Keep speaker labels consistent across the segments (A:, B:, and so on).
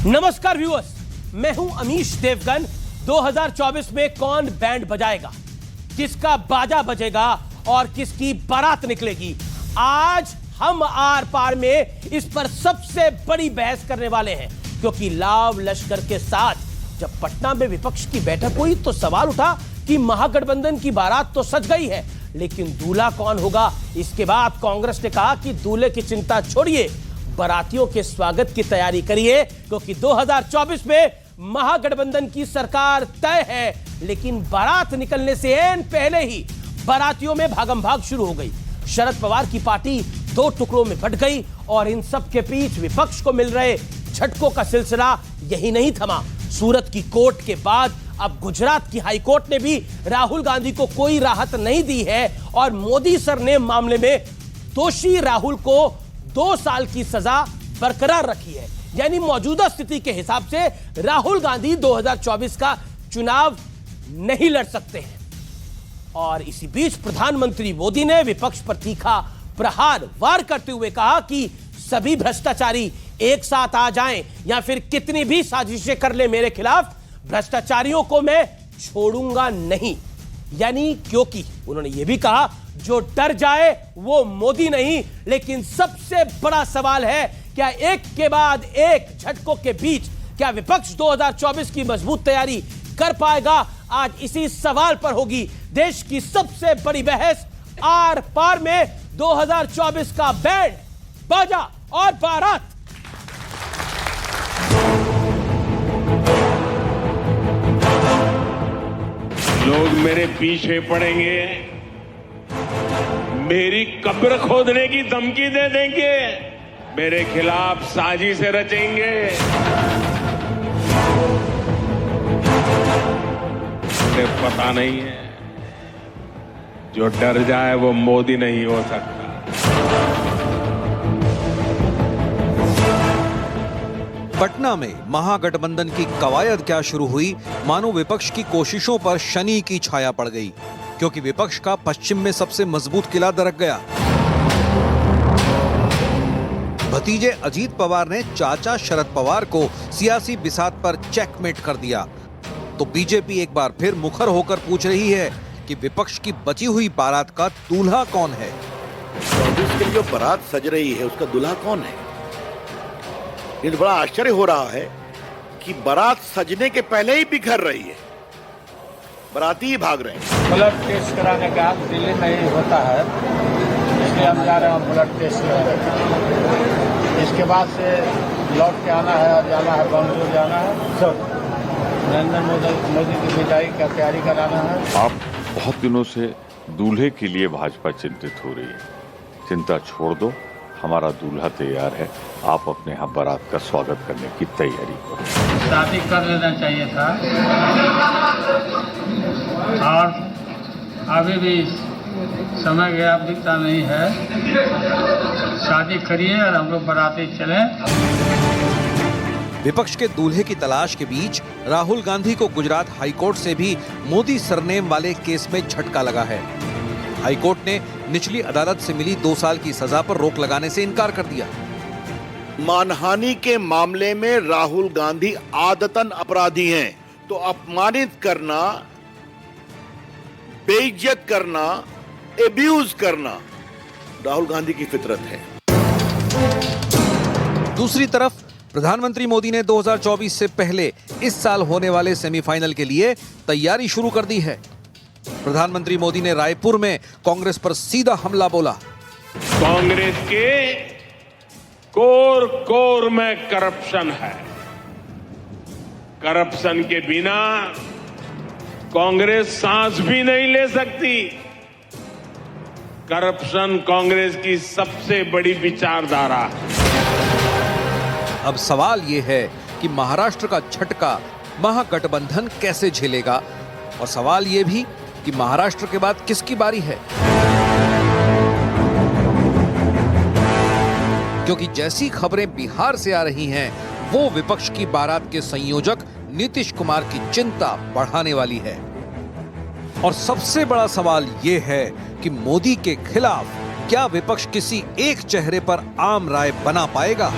A: नमस्कार व्यूअर्स, मैं हूं अमीश देवगन। 2024 में कौन बैंड बजाएगा, किसका बाजा बजेगा और किसकी बारात निकलेगी, आज हम आर पार में इस पर सबसे बड़ी बहस करने वाले हैं। क्योंकि लाव लश्कर के साथ जब पटना में विपक्ष की बैठक हुई तो सवाल उठा कि महागठबंधन की बारात तो सज गई है, लेकिन दूल्हा कौन होगा। इसके बाद कांग्रेस ने कहा कि दूल्हे की चिंता छोड़िए, बारातियों के स्वागत की तैयारी करिए, क्योंकि 2024 में महागठबंधन की सरकार तय है। लेकिन बारात निकलने से एन पहले ही बारातियों में भागम भाग शुरू हो गई। शरद पवार की पार्टी दो टुकड़ों में बंट गई और इन सब के बीच विपक्ष को मिल रहे झटकों का सिलसिला यही नहीं थमा। सूरत की कोर्ट के बाद अब गुजरात की हाई कोर्ट ने भी राहुल गांधी को कोई राहत नहीं दी है और मोदी सर ने मामले में दोषी राहुल को 2 साल की सजा बरकरार रखी है। यानी मौजूदा स्थिति के हिसाब से राहुल गांधी 2024 का चुनाव नहीं लड़ सकते हैं। और इसी बीच प्रधानमंत्री मोदी ने विपक्ष पर तीखा प्रहार वार करते हुए कहा कि सभी भ्रष्टाचारी एक साथ आ जाएं या फिर कितनी भी साजिशें कर ले मेरे खिलाफ, भ्रष्टाचारियों को मैं छोड़ूंगा नहीं। यानी क्योंकि उन्होंने यह भी कहा जो डर जाए वो मोदी नहीं। लेकिन सबसे बड़ा सवाल है, क्या एक के बाद एक झटकों के बीच क्या विपक्ष 2024 की मजबूत तैयारी कर पाएगा? आज इसी सवाल पर होगी देश की सबसे बड़ी बहस। आर पार में 2024 का बैंड बाजा और बारात।
B: लोग मेरे पीछे पड़ेंगे, मेरी कब्र खोदने की धमकी दे देंगे, मेरे खिलाफ साजिशें रचेंगे। उन्हें पता नहीं है, जो डर जाए वो मोदी नहीं हो सकता।
C: पटना में महागठबंधन की कवायद क्या शुरू हुई, मानो विपक्ष की कोशिशों पर शनि की छाया पड़ गई, क्योंकि विपक्ष का पश्चिम में सबसे मजबूत किला दरक गया। भतीजे अजीत पवार ने चाचा शरद पवार को सियासी बिसात पर चेकमेट कर दिया। तो बीजेपी एक बार फिर मुखर होकर पूछ रही है कि विपक्ष की बची हुई बारात का दूल्हा कौन है।
D: इसके जो बारात सज रही है उसका दूल्हा कौन है? ये बड़ा आश्चर्य हो रहा है कि बारात सजने के पहले ही बिखर रही है, बाराती ही भाग रहे हैं।
E: ब्लड टेस्ट कराने का दिल्ली में ही होता है, इसलिए हम जा रहे हैं ब्लड टेस्ट कराने। इसके बाद से लौट के आना है, जाना है बंगलुरु, जाना है, सब नरेंद्र मोदी की विदाई का तैयारी कराना है।
F: आप बहुत दिनों से दूल्हे के लिए भाजपा चिंतित हो रही है। चिंता छोड़ दो, हमारा दूल्हा तैयार है। आप अपने यहाँ बारात का स्वागत करने की तैयारी करो।
E: शादी कर लेना चाहिए था और अभी भी समय गया, बीता नहीं है। शादी करिए और हम लोग बाराती चले।
C: विपक्ष के दूल्हे की तलाश के बीच राहुल गांधी को गुजरात हाईकोर्ट से भी मोदी सरनेम वाले केस में झटका लगा है। हाईकोर्ट ने निचली अदालत से मिली 2 साल की सजा पर रोक लगाने से इनकार कर दिया।
D: मानहानि के मामले में राहुल गांधी आदतन अपराधी हैं, तो अपमानित करना, बेइज्जत करना, एब्यूज करना राहुल गांधी की फितरत है।
C: दूसरी तरफ प्रधानमंत्री मोदी ने 2024 से पहले इस साल होने वाले सेमीफाइनल के लिए तैयारी शुरू कर दी है। प्रधानमंत्री मोदी ने रायपुर में कांग्रेस पर सीधा हमला बोला।
B: कांग्रेस के कोर कोर में करप्शन है। करप्शन के बिना कांग्रेस सांस भी नहीं ले सकती। करप्शन कांग्रेस की सबसे बड़ी विचारधारा है।
C: अब सवाल यह है कि महाराष्ट्र का झटका महागठबंधन कैसे झेलेगा, और सवाल यह भी कि महाराष्ट्र के बाद किसकी बारी है। क्योंकि जैसी खबरें बिहार से आ रही हैं, वो विपक्ष की बारात के संयोजक नीतीश कुमार की चिंता बढ़ाने वाली है। और सबसे बड़ा सवाल यह है कि मोदी के खिलाफ क्या विपक्ष किसी एक चेहरे पर आम राय बना पाएगा?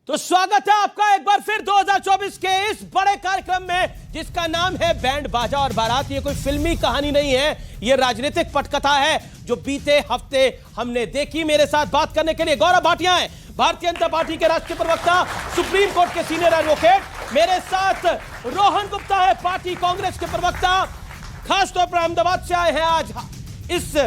A: तो स्वागत है आपका एक बार फिर 2024 के इस बड़े कार्यक्रम में जिसका नाम है बैंड बाजा और बारात। ये कोई फिल्मी कहानी नहीं है, ये राजनीतिक पटकथा है जो बीते हफ्ते हमने देखी। मेरे साथ बात करने के लिए गौरव भाटिया हैं, भारतीय जनता पार्टी के राष्ट्रीय प्रवक्ता, सुप्रीम कोर्ट के सीनियर एडवोकेट। मेरे साथ रोहन गुप्ता है, पार्टी कांग्रेस के प्रवक्ता, खासतौर पर अहमदाबाद से आए हैं आज इस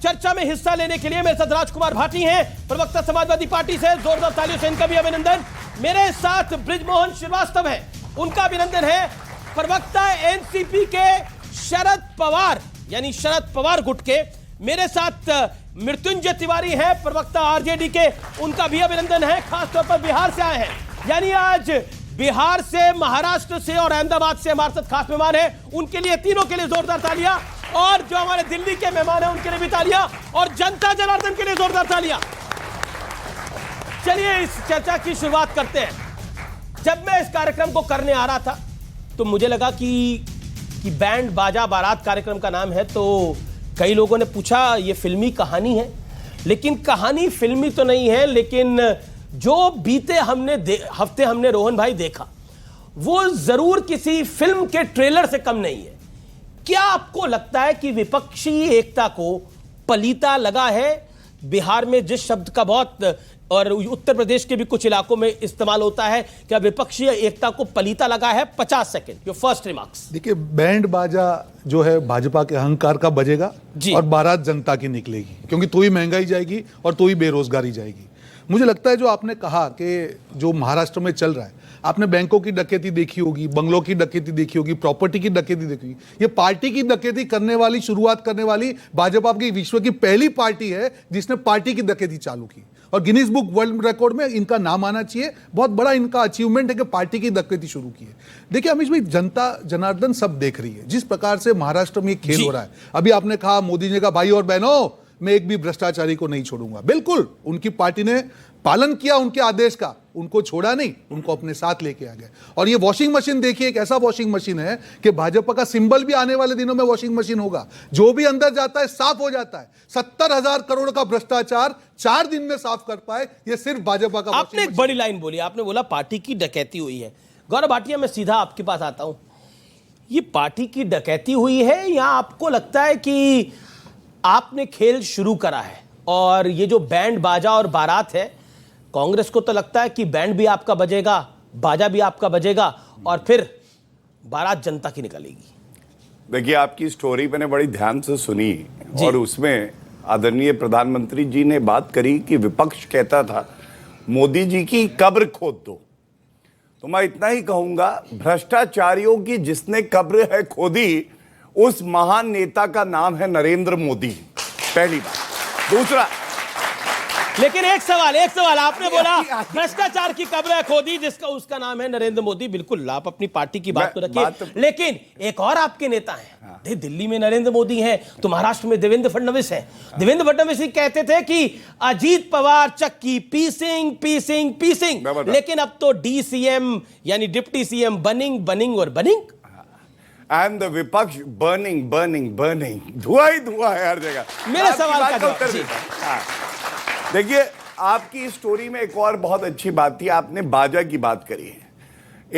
A: चर्चा में हिस्सा लेने के लिए। मेरे साथ राजकुमार भाटी हैं, प्रवक्ता समाजवादी पार्टी से, जोरदार तालियों से इनका भी अभिनंदन। मेरे साथ बृजमोहन श्रीवास्तव है, उनका अभिनंदन है, प्रवक्ता एनसीपी के शरद पवार यानी शरद पवार गुट के। मेरे साथ मृत्युंजय तिवारी है, प्रवक्ता आरजेडी के, उनका भी अभिनंदन है, खासतौर पर बिहार से आए हैं। यानी आज बिहार से, महाराष्ट्र से और अहमदाबाद से हमारे साथ खास मेहमान है, उनके लिए, तीनों के लिए जोरदार तालियां। और जो हमारे दिल्ली के मेहमान हैं उनके लिए भी तालियां, और जनता जनार्दन के लिए जोरदार तालियां। चलिए इस चर्चा की शुरुआत करते हैं। जब मैं इस कार्यक्रम को करने आ रहा था तो मुझे लगा कि बैंड बाजा बारात कार्यक्रम का नाम है, तो कई लोगों ने पूछा ये फिल्मी कहानी है, लेकिन कहानी फिल्मी तो नहीं है, लेकिन जो बीते हफ्ते हमने रोहन भाई देखा वो जरूर किसी फिल्म के ट्रेलर से कम नहीं है। क्या आपको लगता है कि विपक्षी एकता को पलीता लगा है? बिहार में जिस शब्द का बहुत, और उत्तर प्रदेश के भी कुछ इलाकों में इस्तेमाल होता है, क्या विपक्षी एकता को पलीता लगा है? 50 सेकंड, योर फर्स्ट रिमार्क्स।
G: देखिए, बैंड बाजा जो है भाजपा के अहंकार का बजेगा और बारात जनता की निकलेगी, क्योंकि तो ही महंगाई जाएगी और तो ही बेरोजगारी जाएगी। मुझे लगता है जो आपने कहा कि जो महाराष्ट्र में चल रहा है, आपने बैंकों की डकैती देखी होगी, बंगलों की डकैती देखी होगी, प्रॉपर्टी की डकैती देखी होगी। ये पार्टी की डकैती करने वाली, शुरुआत करने वाली भाजपा की विश्व की पहली पार्टी है जिसने पार्टी की डकैती चालू की, और गिनीज बुक वर्ल्ड रिकॉर्ड में इनका नाम आना चाहिए। बहुत बड़ा इनका अचीवमेंट है कि पार्टी की डकैती शुरू की है। देखिए अमीश भाई, जनता जनार्दन सब देख रही है जिस प्रकार से महाराष्ट्र में खेल हो रहा है। अभी आपने कहा मोदी जी का, भाई और बहनों मैं एक भी भ्रष्टाचारी को नहीं छोड़ूंगा। बिल्कुल, उनकी पार्टी ने पालन किया उनके आदेश का, उनको छोड़ा नहीं, उनको अपने साथ लेके आ गए। और ये वॉशिंग मशीन देखिए, एक ऐसा वॉशिंग मशीन है कि भाजपा का सिंबल भी आने वाले दिनों में वॉशिंग मशीन होगा। जो भी अंदर जाता है साफ हो जाता है। 70,000 करोड़ का भ्रष्टाचार 4 दिन में साफ कर पाए, ये सिर्फ भाजपा का।
A: आपने एक बड़ी लाइन बोली, आपने बोला पार्टी की डकैती हुई है। गौरव भाटिया, मैं सीधा आपके पास आता हूं, ये पार्टी की डकैती हुई है या आपको लगता है कि आपने खेल शुरू करा है? और ये जो बैंड बाजा और बारात है, कांग्रेस को तो लगता है कि बैंड भी आपका बजेगा, बाजा भी आपका बजेगा, और फिर बारात जनता की निकलेगी।
H: देखिए, आपकी स्टोरी मैंने बड़ी ध्यान से सुनी और उसमें आदरणीय प्रधानमंत्री जी ने बात करी कि विपक्ष कहता था मोदी जी की कब्र खोद दो। तो मैं इतना ही कहूंगा, भ्रष्टाचारियों की जिसने कब्र है खोदी, उस महान नेता का नाम है नरेंद्र मोदी। पहली बात। दूसरा,
A: लेकिन एक सवाल आपने बोला भ्रष्टाचार की कब्र खोदी, जिसका उसका नाम है नरेंद्र मोदी। बिल्कुल, आप अपनी पार्टी की बात तो रखिए, लेकिन एक और आपके नेता हैं, दिल्ली में नरेंद्र मोदी हैं, तो महाराष्ट्र में देवेंद्र फडणवीस हैं। देवेंद्र फडणवीस कहते थे कि अजीत पवार चक्की पीसिंग, लेकिन अब तो डीसीएम यानी डिप्टी सीएम बनिंग और बनिंग।
H: एंड द विपक्ष बर्निंग, धुआं ही धुआं है हर जगह।
A: मेरे सवाल का उत्तर
H: देखिए, आपकी स्टोरी में एक और बहुत अच्छी बात थी, आपने बाजा की बात करी है।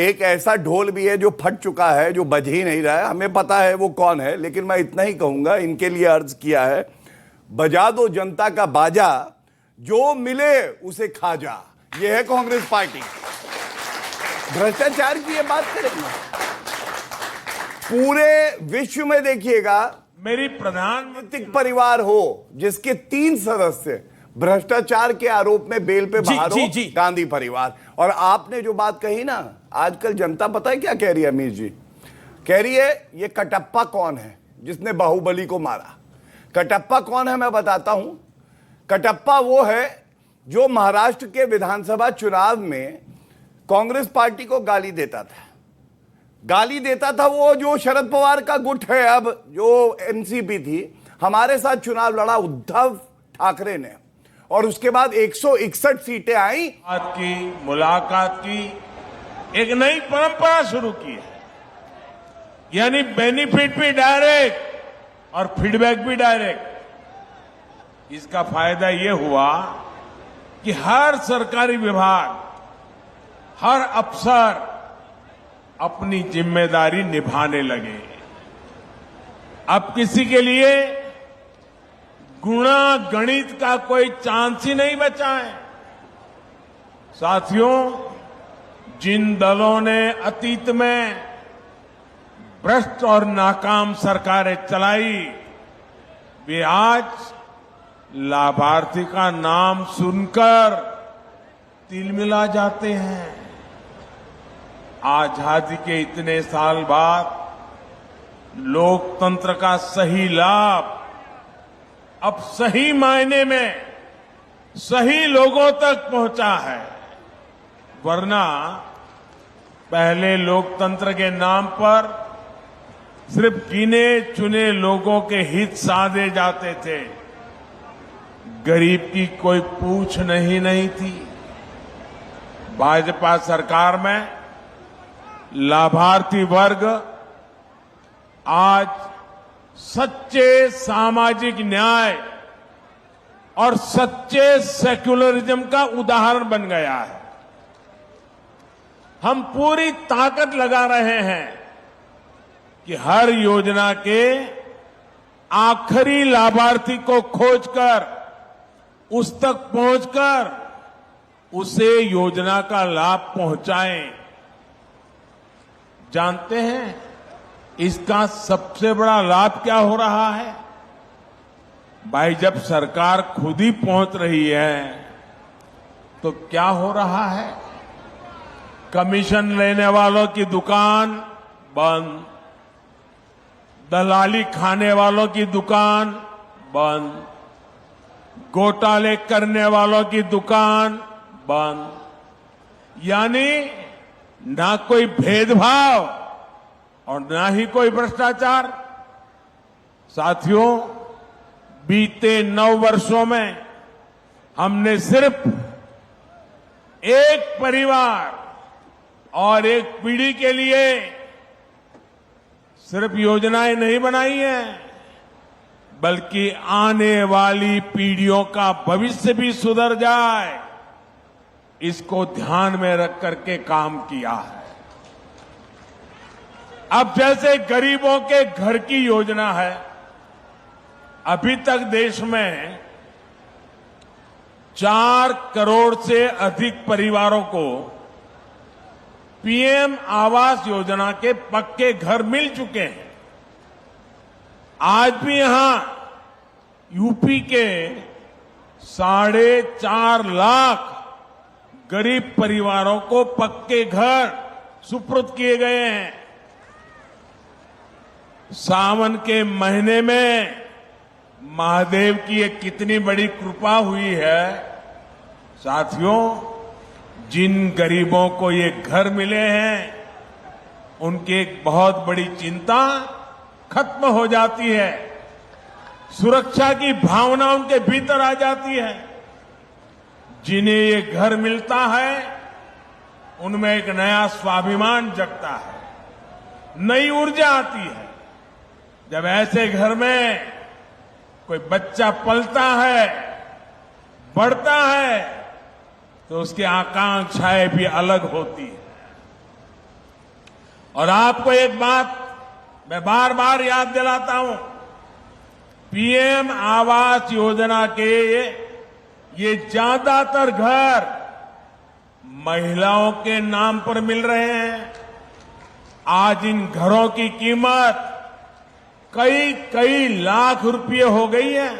H: एक ऐसा ढोल भी है जो फट चुका है, जो बज ही नहीं रहा है, हमें पता है वो कौन है, लेकिन मैं इतना ही कहूंगा, इनके लिए अर्ज किया है, बजा दो जनता का बाजा, जो मिले उसे खा जा। ये है कांग्रेस पार्टी। भ्रष्टाचार की ये बात करेंगे, पूरे विश्व में देखिएगा,
B: मेरी प्रधानमंत्री
H: परिवार हो जिसके 3 सदस्य भ्रष्टाचार के आरोप में बेल पे बाहर हो, गांधी परिवार। और आपने जो बात कही ना, आजकल जनता पता है क्या कह रही है अमीर जी? कह रही है ये कटप्पा कौन है जिसने बाहुबली को मारा। कटप्पा कौन है मैं बताता हूं। कटप्पा वो है जो महाराष्ट्र के विधानसभा चुनाव में कांग्रेस पार्टी को गाली देता था। वो जो शरद पवार का गुट है, अब जो एनसीपी थी, हमारे साथ चुनाव लड़ा उद्धव ठाकरे ने, और उसके बाद 161 सीटें आई।
B: आज की मुलाकात की एक नई परंपरा शुरू की है, यानी बेनिफिट भी डायरेक्ट और फीडबैक भी डायरेक्ट। इसका फायदा यह हुआ कि हर सरकारी विभाग हर अफसर अपनी जिम्मेदारी निभाने लगे। अब किसी के लिए गुणा गणित का कोई चांस ही नहीं बचा है। साथियों, जिन दलों ने अतीत में भ्रष्ट और नाकाम सरकारें चलाई, वे आज लाभार्थी का नाम सुनकर तिलमिला जाते हैं। आजादी के इतने साल बाद लोकतंत्र का सही लाभ अब सही मायने में सही लोगों तक पहुंचा है। वरना पहले लोकतंत्र के नाम पर सिर्फ गिने चुने लोगों के हित साधे जाते थे, गरीब की कोई पूछ नहीं थी। भाजपा सरकार में लाभार्थी वर्ग आज सच्चे सामाजिक न्याय और सच्चे सेक्युलरिज्म का उदाहरण बन गया है। हम पूरी ताकत लगा रहे हैं कि हर योजना के आखिरी लाभार्थी को खोजकर उस तक पहुंचकर उसे योजना का लाभ पहुंचाएं। जानते हैं इसका सबसे बड़ा लाभ क्या हो रहा है? भाई, जब सरकार खुद ही पहुंच रही है तो क्या हो रहा है? कमीशन लेने वालों की दुकान बंद, दलाली खाने वालों की दुकान बंद, घोटाले करने वालों की दुकान बंद। यानी ना कोई भेदभाव और ना ही कोई भ्रष्टाचार। साथियों, बीते 9 वर्षों में हमने सिर्फ एक परिवार और एक पीढ़ी के लिए सिर्फ योजनाएं नहीं बनाई हैं, बल्कि आने वाली पीढ़ियों का भविष्य भी सुधर जाए, इसको ध्यान में रख करके काम किया है। अब जैसे गरीबों के घर की योजना है, अभी तक देश में 4 करोड़ से अधिक परिवारों को पीएम आवास योजना के पक्के घर मिल चुके हैं। आज भी यहां यूपी के 4.5 लाख गरीब परिवारों को पक्के घर सुपुर्द किए गए हैं। सावन के महीने में महादेव की ये कितनी बड़ी कृपा हुई है। साथियों, जिन गरीबों को ये घर मिले हैं, उनकी एक बहुत बड़ी चिंता खत्म हो जाती है। सुरक्षा की भावना उनके भीतर आ जाती है। जिन्हें ये घर मिलता है, उनमें एक नया स्वाभिमान जगता है, नई ऊर्जा आती है। जब ऐसे घर में कोई बच्चा पलता है, बढ़ता है, तो उसकी आकांक्षाएं भी अलग होती है। और आपको एक बात मैं बार बार याद दिलाता हूं, पीएम आवास योजना के ये ज्यादातर घर महिलाओं के नाम पर मिल रहे हैं। आज इन घरों की कीमत कई लाख रुपए हो गई है।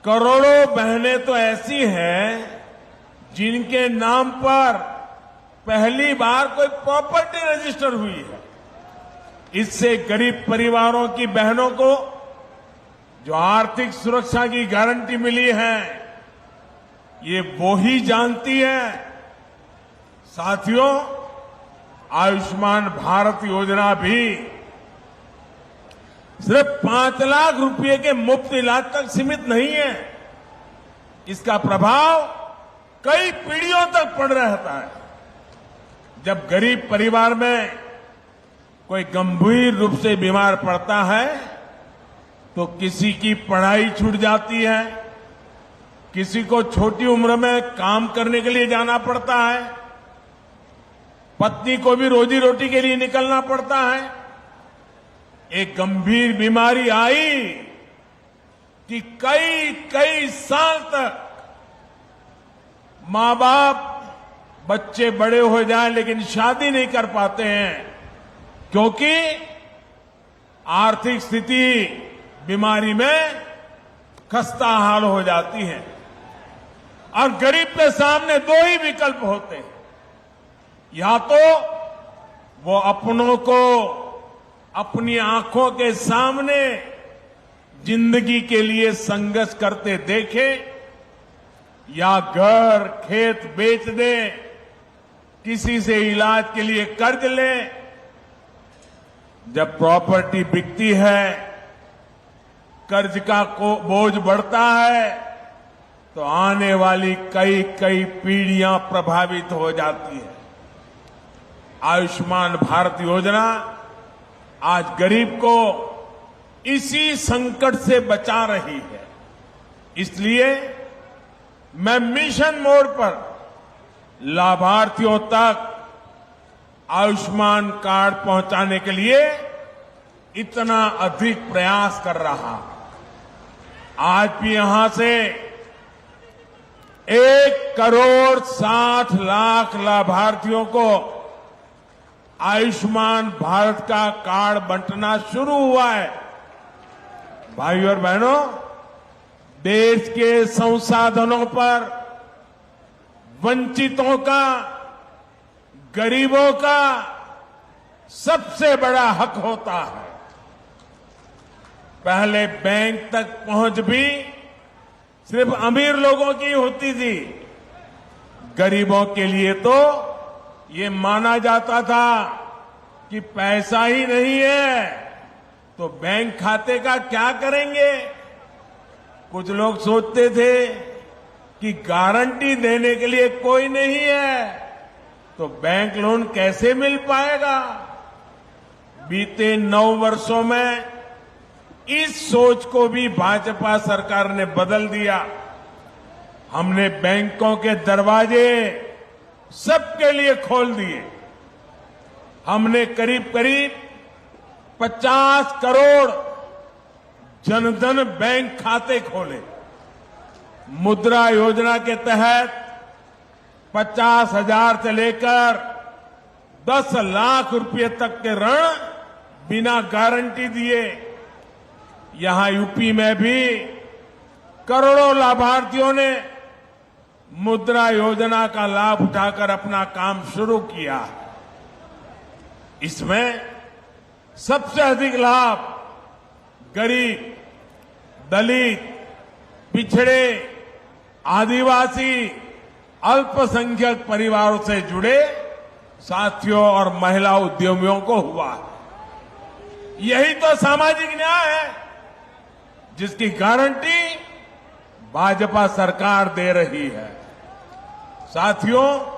B: करोड़ों बहनें तो ऐसी हैं जिनके नाम पर पहली बार कोई प्रॉपर्टी रजिस्टर हुई है। इससे गरीब परिवारों की बहनों को जो आर्थिक सुरक्षा की गारंटी मिली है, ये वो ही जानती है। साथियों, आयुष्मान भारत योजना भी सिर्फ 5 लाख रुपए के मुफ्त इलाज तक सीमित नहीं है। इसका प्रभाव कई पीढ़ियों तक पड़ रहता है। जब गरीब परिवार में कोई गंभीर रूप से बीमार पड़ता है, तो किसी की पढ़ाई छूट जाती है, किसी को छोटी उम्र में काम करने के लिए जाना पड़ता है, पत्नी को भी रोजी रोटी के लिए निकलना पड़ता है। एक गंभीर बीमारी आई कि कई कई साल तक मां बाप बच्चे बड़े हो जाएं लेकिन शादी नहीं कर पाते हैं, क्योंकि आर्थिक स्थिति बीमारी में खस्ता हाल हो जाती है। और गरीब के सामने दो ही विकल्प होते हैं, या तो वो अपनों को अपनी आंखों के सामने जिंदगी के लिए संघर्ष करते देखे, या घर खेत बेच दे, किसी से इलाज के लिए कर्ज ले। जब प्रॉपर्टी बिकती है, कर्ज का बोझ बढ़ता है, तो आने वाली कई कई पीढ़ियां प्रभावित हो जाती है। आयुष्मान भारत योजना आज गरीब को इसी संकट से बचा रही है। इसलिए मैं मिशन मोड पर लाभार्थियों तक आयुष्मान कार्ड पहुंचाने के लिए इतना अधिक प्रयास कर रहा। आज भी यहां से 1,60,00,000 लाभार्थियों को आयुष्मान भारत का कार्ड बंटना शुरू हुआ है। भाइयों और बहनों, देश के संसाधनों पर वंचितों का, गरीबों का सबसे बड़ा हक होता है। पहले बैंक तक पहुंच भी सिर्फ अमीर लोगों की होती थी। गरीबों के लिए तो ये माना जाता था कि पैसा ही नहीं है तो बैंक खाते का क्या करेंगे। कुछ लोग सोचते थे कि गारंटी देने के लिए कोई नहीं है तो बैंक लोन कैसे मिल पाएगा। बीते 9 वर्षों में इस सोच को भी भाजपा सरकार ने बदल दिया। हमने बैंकों के दरवाजे सबके लिए खोल दिए। हमने करीब करीब 50 करोड़ जनधन बैंक खाते खोले। मुद्रा योजना के तहत 50,000 से लेकर 10 लाख रुपए तक के ऋण बिना गारंटी दिए। यहां यूपी में भी करोड़ों लाभार्थियों ने मुद्रा योजना का लाभ उठाकर अपना काम शुरू किया। इसमें सबसे अधिक लाभ गरीब, दलित, पिछड़े, आदिवासी, अल्पसंख्यक परिवारों से जुड़े साथियों और महिला उद्यमियों को हुआ। यही तो सामाजिक न्याय है जिसकी गारंटी भाजपा सरकार दे रही है। साथियों,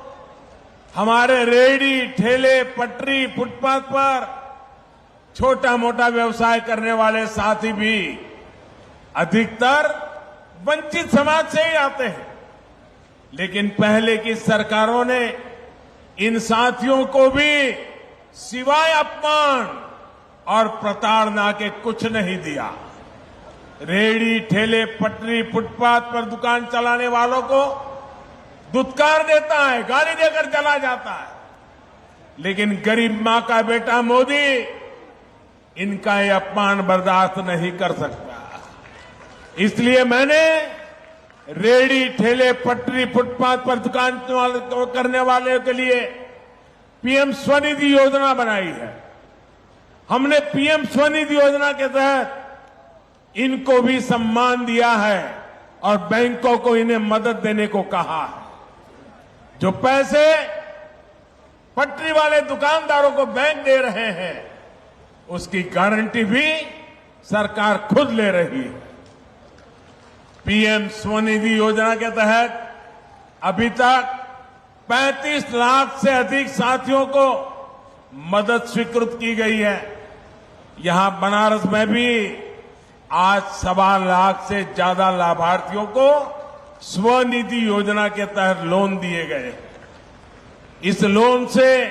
B: हमारे रेहड़ी, ठेले, पटरी, फुटपाथ पर छोटा मोटा व्यवसाय करने वाले साथी भी अधिकतर वंचित समाज से ही आते हैं। लेकिन पहले की सरकारों ने इन साथियों को भी सिवाय अपमान और प्रताड़ना के कुछ नहीं दिया। रेहड़ी, ठेले, पटरी, फुटपाथ पर दुकान चलाने वालों को दुत्कार देता है, गाली देकर चला जाता है। लेकिन गरीब मां का बेटा मोदी इनका ये अपमान बर्दाश्त नहीं कर सकता। इसलिए मैंने रेहड़ी, ठेले, पटरी, फुटपाथ पर दुकान करने वाले के लिए पीएम स्वनिधि योजना बनाई है। हमने पीएम स्वनिधि योजना के तहत इनको भी सम्मान दिया है और बैंकों को इन्हें मदद देने को कहा है। जो पैसे पटरी वाले दुकानदारों को बैंक दे रहे हैं उसकी गारंटी भी सरकार खुद ले रही है। पीएम स्वनिधि योजना के तहत अभी तक 35 लाख से अधिक साथियों को मदद स्वीकृत की गई है। यहां बनारस में भी आज 1.25 लाख से ज्यादा लाभार्थियों को स्वनिधि योजना के तहत लोन दिए गए। इस लोन से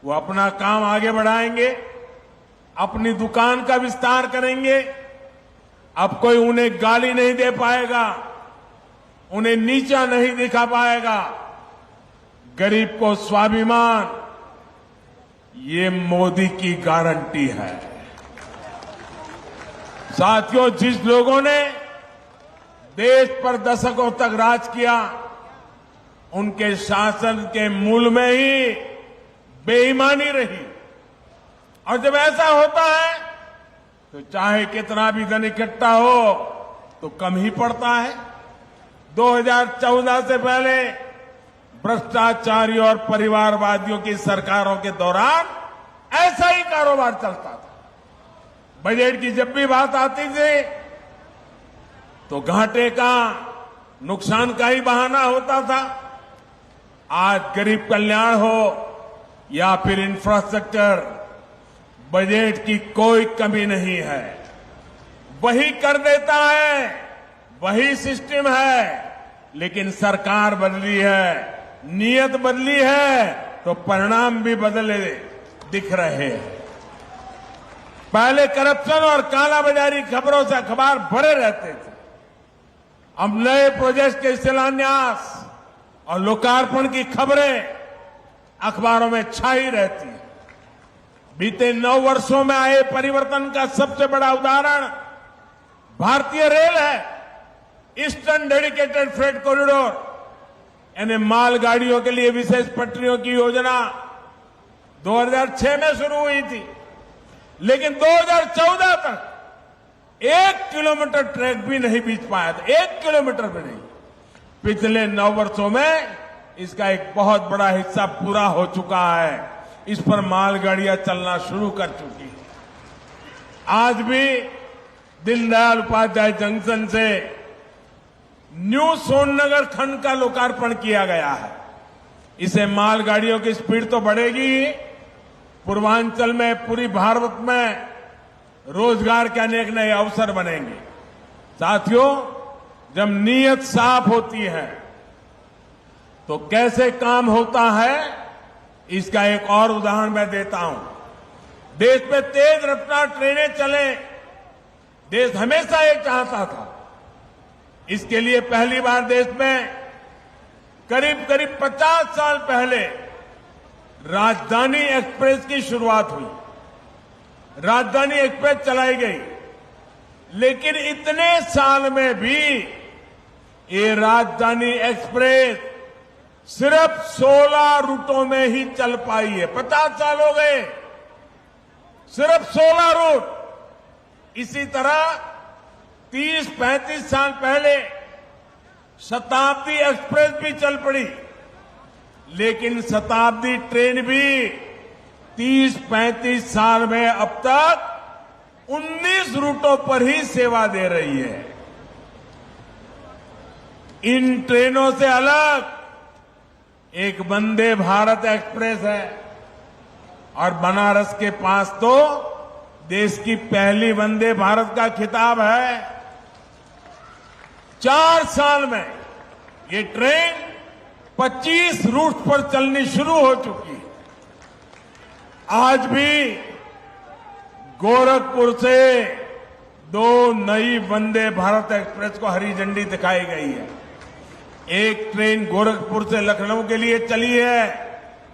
B: वो अपना काम आगे बढ़ाएंगे, अपनी दुकान का विस्तार करेंगे। अब कोई उन्हें गाली नहीं दे पाएगा, उन्हें नीचा नहीं दिखा पाएगा। गरीब को स्वाभिमान, ये मोदी की गारंटी है। साथियों, जिस लोगों ने देश पर दशकों तक राज किया, उनके शासन के मूल में ही बेईमानी रही। और जब ऐसा होता है तो चाहे कितना भी धन इकट्ठा हो तो कम ही पड़ता है। 2014 से पहले भ्रष्टाचारी और परिवारवादियों की सरकारों के दौरान ऐसा ही कारोबार चलता था। बजट की जब भी बात आती थी तो घाटे का, नुकसान का ही बहाना होता था। आज गरीब कल्याण हो या फिर इंफ्रास्ट्रक्चर, बजट की कोई कमी नहीं है। वही कर देता है, वही सिस्टम है, लेकिन सरकार बदली है, नीयत बदली है तो परिणाम भी बदले दिख रहे हैं। पहले करप्शन और कालाबाजारी खबरों से अखबार भरे रहते थे। अब नए प्रोजेक्ट के शिलान्यास और लोकार्पण की खबरें अखबारों में छाई रहती है। बीते 9 वर्षों में आए परिवर्तन का सबसे बड़ा उदाहरण भारतीय रेल है। ईस्टर्न डेडिकेटेड फ्रेट कॉरिडोर, यानी मालगाड़ियों के लिए विशेष पटरियों की योजना 2006 में शुरू हुई थी, लेकिन 2014 तक 1 किलोमीटर ट्रैक भी नहीं बीत पाया था। 1 किलोमीटर भी नहीं। पिछले 9 वर्षों में इसका एक बहुत बड़ा हिस्सा पूरा हो चुका है। इस पर मालगाड़ियां चलना शुरू कर चुकी है। आज भी दीनदयाल उपाध्याय जंक्शन से न्यू सोननगर खंड का लोकार्पण किया गया है। इसे मालगाड़ियों की स्पीड तो बढ़ेगी, पूर्वांचल में, पूरी भारत में रोजगार के अनेक नए अवसर बनेंगे। साथियों, जब नीयत साफ होती है तो कैसे काम होता है, इसका एक और उदाहरण मैं देता हूं। देश में तेज रफ्तार ट्रेनें चले, देश हमेशा ये चाहता था। इसके लिए पहली बार देश में करीब 50 साल पहले राजधानी एक्सप्रेस की शुरुआत हुई। राजधानी एक्सप्रेस चलाई गई, लेकिन इतने साल में भी ये राजधानी एक्सप्रेस सिर्फ 16 रूटों में ही चल पाई है। 50 साल हो गए, सिर्फ 16 रूट। इसी तरह 30-35 साल पहले शताब्दी एक्सप्रेस भी चल पड़ी, लेकिन शताब्दी ट्रेन भी 30-35 साल में अब तक 19 रूटों पर ही सेवा दे रही है। इन ट्रेनों से अलग एक वंदे भारत एक्सप्रेस है, और बनारस के पास तो देश की पहली वंदे भारत का खिताब है। 4 साल में ये ट्रेन 25 रूट पर चलनी शुरू हो चुकी है। आज भी गोरखपुर से 2 नई वंदे भारत एक्सप्रेस को हरी झंडी दिखाई गई है। एक ट्रेन गोरखपुर से लखनऊ के लिए चली है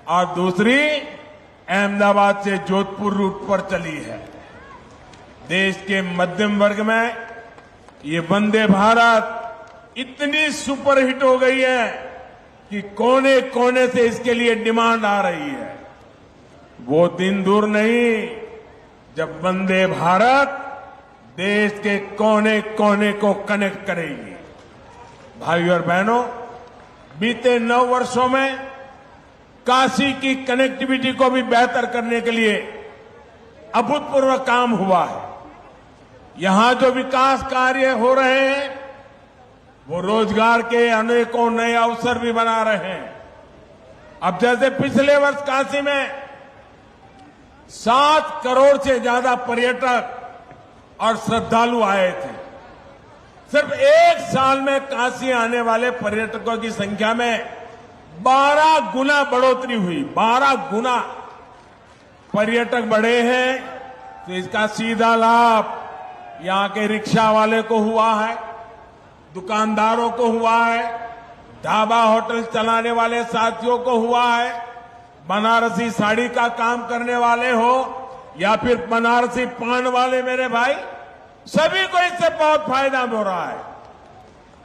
B: और दूसरी अहमदाबाद से जोधपुर रूट पर चली है। देश के मध्यम वर्ग में ये वंदे भारत इतनी सुपरहिट हो गई है कि कोने कोने से इसके लिए डिमांड आ रही है। वो दिन दूर नहीं जब वंदे भारत देश के कोने कोने को कनेक्ट करेगी। भाइयों और बहनों, बीते 9 वर्षों में काशी की कनेक्टिविटी को भी बेहतर करने के लिए अभूतपूर्व काम हुआ है। यहां जो विकास कार्य हो रहे हैं वो रोजगार के अनेकों नए अवसर भी बना रहे हैं। अब जैसे पिछले वर्ष काशी में 7 करोड़ से ज्यादा पर्यटक और श्रद्धालु आए थे। सिर्फ 1 साल में काशी आने वाले पर्यटकों की संख्या में 12 गुना बढ़ोतरी हुई। 12 गुना। पर्यटक बढ़े हैं तो इसका सीधा लाभ यहां के रिक्शा वाले को हुआ है, दुकानदारों को हुआ है, ढाबा होटल चलाने वाले साथियों को हुआ है, बनारसी साड़ी का काम करने वाले हो या फिर बनारसी पान वाले मेरे भाई, सभी को इससे बहुत फायदा हो रहा है।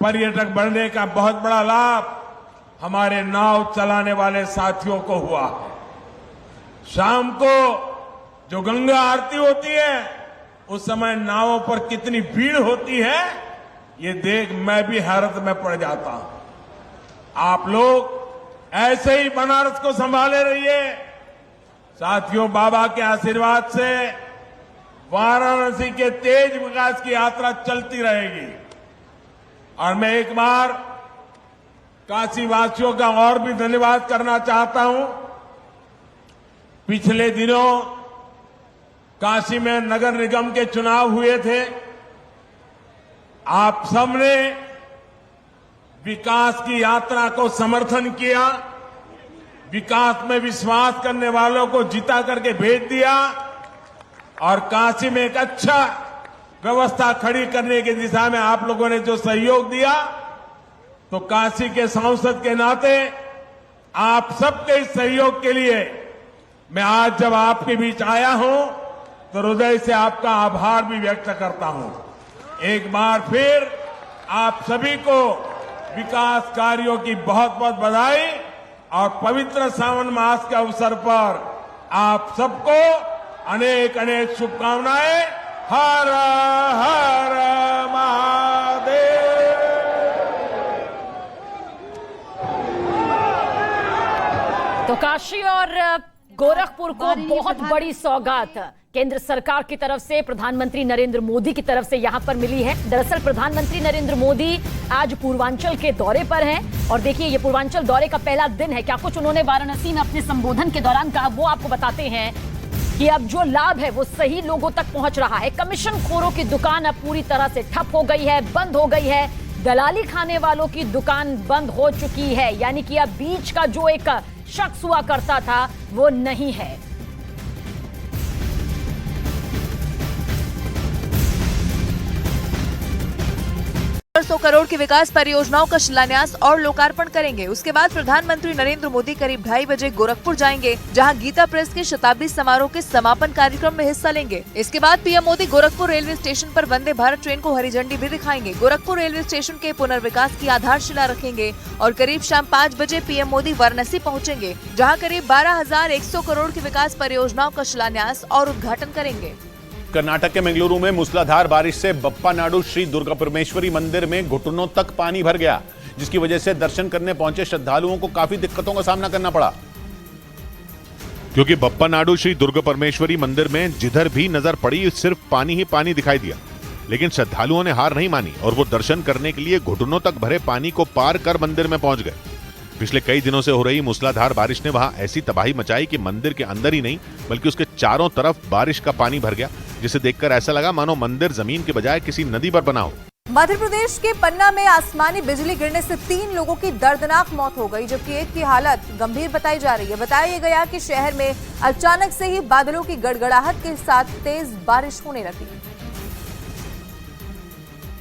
B: पर्यटक बढ़ने का बहुत बड़ा लाभ हमारे नाव चलाने वाले साथियों को हुआ है। शाम को जो गंगा आरती होती है उस समय नावों पर कितनी भीड़ होती है ये देख मैं भी हैरत में पड़ जाता हूं। आप लोग ऐसे ही बनारस को संभाले रहिए। साथियों, बाबा के आशीर्वाद से वाराणसी के तेज विकास की यात्रा चलती रहेगी। और मैं एक बार काशी वासियों का और भी धन्यवाद करना चाहता हूं। पिछले दिनों काशी में नगर निगम के चुनाव हुए थे। आप सबने विकास की यात्रा को समर्थन किया, विकास में विश्वास करने वालों को जिता करके भेज दिया और काशी में एक अच्छा व्यवस्था खड़ी करने की दिशा में आप लोगों ने जो सहयोग दिया, तो काशी के सांसद के नाते आप सबके इस सहयोग के लिए मैं आज जब आपके बीच आया हूं तो हृदय से आपका आभार भी व्यक्त करता हूं। एक बार फिर आप सभी को विकास कार्यों की बहुत बहुत बधाई और पवित्र सावन मास के अवसर पर आप सबको अनेक अनेक शुभकामनाएं। हर हर महादेव।
I: तो काशी और गोरखपुर को बहुत बड़ी सौगात केंद्र सरकार की तरफ से प्रधानमंत्री नरेंद्र मोदी की तरफ से यहां पर मिली है। दरअसल प्रधानमंत्री नरेंद्र मोदी आज पूर्वांचल के दौरे पर हैं और देखिए ये पूर्वांचल दौरे का पहला दिन है। क्या कुछ उन्होंने वाराणसी में अपने संबोधन के दौरान कहा वो आपको बताते हैं कि अब जो लाभ है वो सही लोगों तक पहुंच रहा है। कमीशन खोरों की दुकान अब पूरी तरह से ठप हो गई है, बंद हो गई है। दलाली खाने वालों की दुकान बंद हो चुकी है, यानी कि अब बीच का जो एक शख्स हुआ करता था वो नहीं है।
J: 100 करोड़ की विकास परियोजनाओं का शिलान्यास और लोकार्पण करेंगे। उसके बाद प्रधानमंत्री नरेंद्र मोदी करीब 2:30 बजे गोरखपुर जाएंगे, जहां गीता प्रेस के शताब्दी समारोह के समापन कार्यक्रम में हिस्सा लेंगे। इसके बाद PM Modi Gorakhpur railway station पर वंदे भारत ट्रेन को हरी झंडी भी दिखाएंगे। गोरखपुर रेलवे स्टेशन के पुनर्विकास की आधारशिला रखेंगे और करीब शाम 5 बजे पीएम मोदी वाराणसी पहुँचेंगे, जहाँ करीब 12,100 करोड़ की विकास परियोजनाओं का शिलान्यास और उद्घाटन करेंगे।
K: कर्नाटक के मंगलुरु में मूसलाधार बारिश से बप्पानाडु श्री दुर्गा परमेश्वरी मंदिर में घुटनों तक पानी भर गया, जिसकी वजह से दर्शन करने पहुंचे श्रद्धालुओं को काफी दिक्कतों का सामना करना पड़ा। क्योंकि बप्पानाडु श्री दुर्गा परमेश्वरी मंदिर में जिधर भी नजर पड़ी सिर्फ पानी ही पानी दिखाई दिया, लेकिन श्रद्धालुओं ने हार नहीं मानी और वो दर्शन करने के लिए घुटनों तक भरे पानी को पार कर मंदिर में पहुंच गए। पिछले कई दिनों से हो रही मूसलाधार बारिश ने वहां ऐसी तबाही मचाई कि मंदिर के अंदर ही नहीं बल्कि उसके चारों तरफ बारिश का पानी भर गया, जिसे देखकर ऐसा लगा मानो मंदिर जमीन के बजाय किसी नदी पर बना हो।
J: मध्य प्रदेश के पन्ना में आसमानी बिजली गिरने से 3 लोगों की दर्दनाक मौत हो गई, जबकि एक की हालत गंभीर बताई जा रही है। बताया गया कि शहर में अचानक से ही बादलों की गड़गड़ाहट के साथ तेज बारिश होने लगी,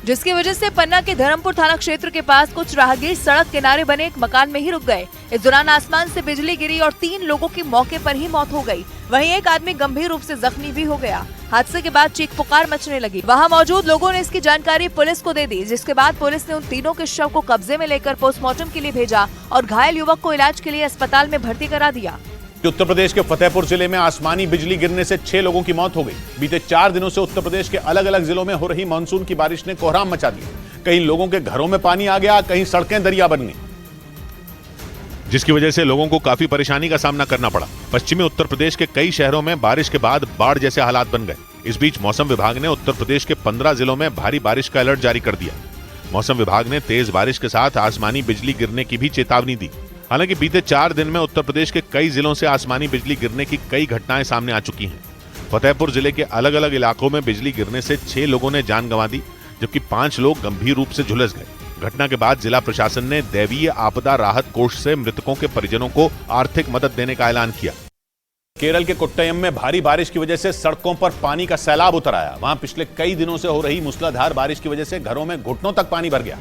J: जिसकी वजह से पन्ना के धर्मपुर थाना क्षेत्र के पास कुछ राहगीर सड़क किनारे बने एक मकान में ही रुक गए। इस दौरान आसमान से बिजली गिरी और 3 लोगों की मौके पर ही मौत हो गई। वहीं एक आदमी गंभीर रूप से जख्मी भी हो गया। हादसे के बाद चीख पुकार मचने लगी। वहां मौजूद लोगों ने इसकी जानकारी पुलिस को दे दी, जिसके बाद पुलिस ने उन तीनों के शव को कब्जे में लेकर पोस्टमार्टम के लिए भेजा और घायल युवक को इलाज के लिए अस्पताल में भर्ती करा दिया।
K: उत्तर प्रदेश के फतेहपुर जिले में आसमानी बिजली गिरने से 6 लोगों की मौत हो गई। बीते 4 दिनों से उत्तर प्रदेश के अलग अलग जिलों में हो रही मानसून की बारिश ने कोहराम मचा दिया। कई लोगों के घरों में पानी आ गया, कहीं सड़कें दरिया बन गई, जिसकी वजह से लोगों को काफी परेशानी का सामना करना पड़ा। पश्चिमी उत्तर प्रदेश के कई शहरों में बारिश के बाद बाढ़ जैसे हालात बन गए। इस बीच मौसम विभाग ने उत्तर प्रदेश के 15 जिलों में भारी बारिश का अलर्ट जारी कर दिया। मौसम विभाग ने तेज बारिश के साथ आसमानी बिजली गिरने की भी चेतावनी दी। हालांकि बीते 4 दिन में उत्तर प्रदेश के कई जिलों से आसमानी बिजली गिरने की कई घटनाएं सामने आ चुकी हैं। फतेहपुर जिले के अलग अलग इलाकों में बिजली गिरने से 6 लोगों ने जान गंवा दी, जबकि 5 लोग गंभीर रूप से झुलस गए। घटना के बाद जिला प्रशासन ने दैवीय आपदा राहत कोष से मृतकों के परिजनों को आर्थिक मदद देने का ऐलान किया। केरल के कोट्टयम में भारी बारिश की वजह से सड़कों पर पानी का सैलाब उतर आया। वहां पिछले कई दिनों से हो रही मूसलाधार बारिश की वजह से घरों में घुटनों तक पानी भर गया,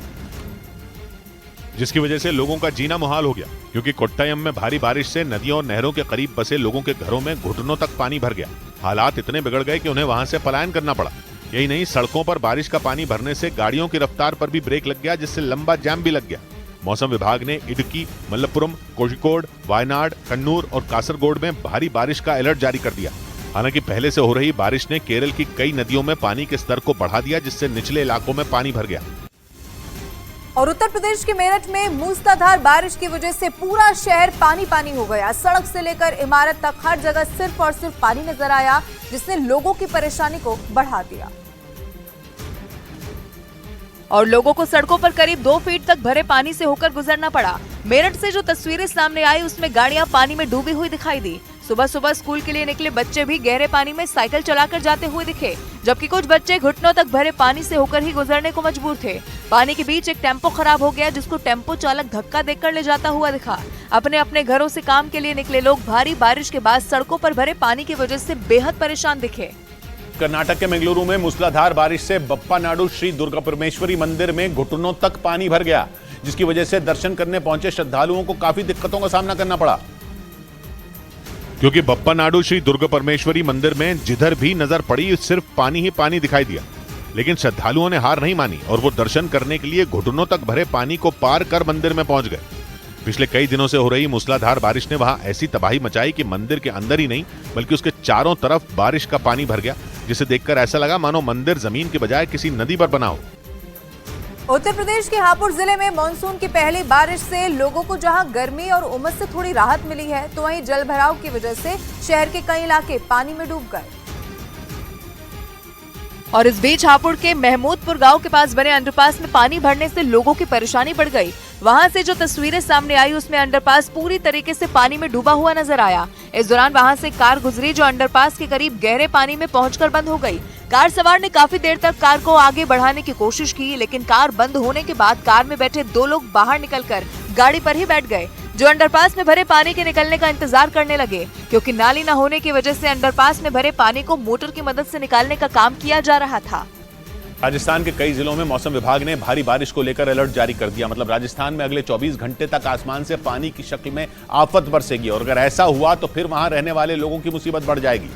L: जिसकी वजह से लोगों का जीना मुहाल हो गया, क्योंकि कोट्टयम में भारी बारिश से नदियों और नहरों के करीब बसे लोगों के घरों में घुटनों तक पानी भर गया। हालात इतने बिगड़ गए कि उन्हें वहां से पलायन करना पड़ा। यही नहीं, सड़कों पर बारिश का पानी भरने से गाड़ियों की रफ्तार पर भी ब्रेक लग गया, जिससे लंबा जाम भी लग गया। मौसम विभाग ने इडुक्की, मलप्पुरम, कोझिकोड, वायनाड, कन्नूर और कासरगोड में भारी बारिश का अलर्ट जारी कर दिया। हालांकि पहले से हो रही बारिश ने केरल की कई नदियों में पानी के स्तर को बढ़ा दिया, जिससे निचले इलाकों में पानी भर गया।
J: और उत्तर प्रदेश के मेरठ में मूसलाधार बारिश की वजह से पूरा शहर पानी पानी हो गया। सड़क से लेकर इमारत तक हर जगह सिर्फ और सिर्फ पानी नजर आया, जिसने लोगों की परेशानी को बढ़ा दिया और लोगों को सड़कों पर करीब 2 फीट तक भरे पानी से होकर गुजरना पड़ा। मेरठ से जो तस्वीरें सामने आई उसमें गाड़ियां पानी में डूबी हुई दिखाई दी। सुबह सुबह स्कूल के लिए निकले बच्चे भी गहरे पानी में साइकिल चलाकर जाते हुए दिखे, जबकि कुछ बच्चे घुटनों तक भरे पानी से होकर ही गुजरने को मजबूर थे। पानी के बीच एक टेम्पो खराब हो गया, जिसको टेम्पो चालक धक्का देकर ले जाता हुआ दिखा। अपने अपने घरों से काम के लिए निकले लोग भारी बारिश के बाद सड़कों पर भरे पानी की वजह से बेहद परेशान दिखे।
K: कर्नाटक के मंगलुरु में मूसलाधार बारिश से बप्पानाडु श्री दुर्गा परमेश्वरी मंदिर में घुटनों तक पानी भर गया, जिसकी वजह से दर्शन करने पहुंचे श्रद्धालुओं को काफी दिक्कतों का सामना करना पड़ा।
L: क्योंकि बप्पानाडु श्री दुर्गा परमेश्वरी मंदिर में जिधर भी नजर पड़ी सिर्फ पानी ही पानी दिखाई दिया, लेकिन श्रद्धालुओं ने हार नहीं मानी और वो दर्शन करने के लिए घुटनों तक भरे पानी को पार कर मंदिर में पहुंच गए। पिछले कई दिनों से हो रही मूसलाधार बारिश ने वहां ऐसी तबाही मचाई कि मंदिर के अंदर ही नहीं बल्कि उसके चारों तरफ बारिश का पानी भर गया, जिसे देखकर ऐसा लगा मानो मंदिर जमीन के बजाय किसी नदी पर बना हो।
J: उत्तर प्रदेश के हापुड़ जिले में मानसून की पहली बारिश से लोगों को जहां गर्मी और उमस से थोड़ी राहत मिली है, तो वहीं जल भराव की वजह से शहर के कई इलाके पानी में डूब गए। और इस बीच हापुड़ के महमूदपुर गांव के पास बने अंडरपास में पानी भरने से लोगों की परेशानी बढ़ गई। वहां से जो तस्वीरें सामने आई उसमें अंडरपास पूरी तरीके से पानी में डूबा हुआ नजर आया। इस दौरान वहां से कार गुजरी जो अंडरपास के करीब गहरे पानी में पहुंचकर बंद हो गई। कार सवार ने काफी देर तक कार को आगे बढ़ाने की कोशिश की, लेकिन कार बंद होने के बाद कार में बैठे 2 लोग बाहर निकलकर गाड़ी पर ही बैठ गए, जो अंडरपास में भरे पानी के निकलने का इंतजार करने लगे, क्योंकि नाली न होने की वजह से अंडरपास में भरे पानी को मोटर की मदद से निकालने का काम किया जा रहा था।
K: राजस्थान के कई जिलों में मौसम विभाग ने भारी बारिश को लेकर अलर्ट जारी कर दिया। मतलब राजस्थान में अगले 24 घंटे तक आसमान से पानी की शक्ल में आफत बरसेगी और अगर ऐसा हुआ तो फिर वहां रहने वाले लोगों की मुसीबत बढ़ जाएगी,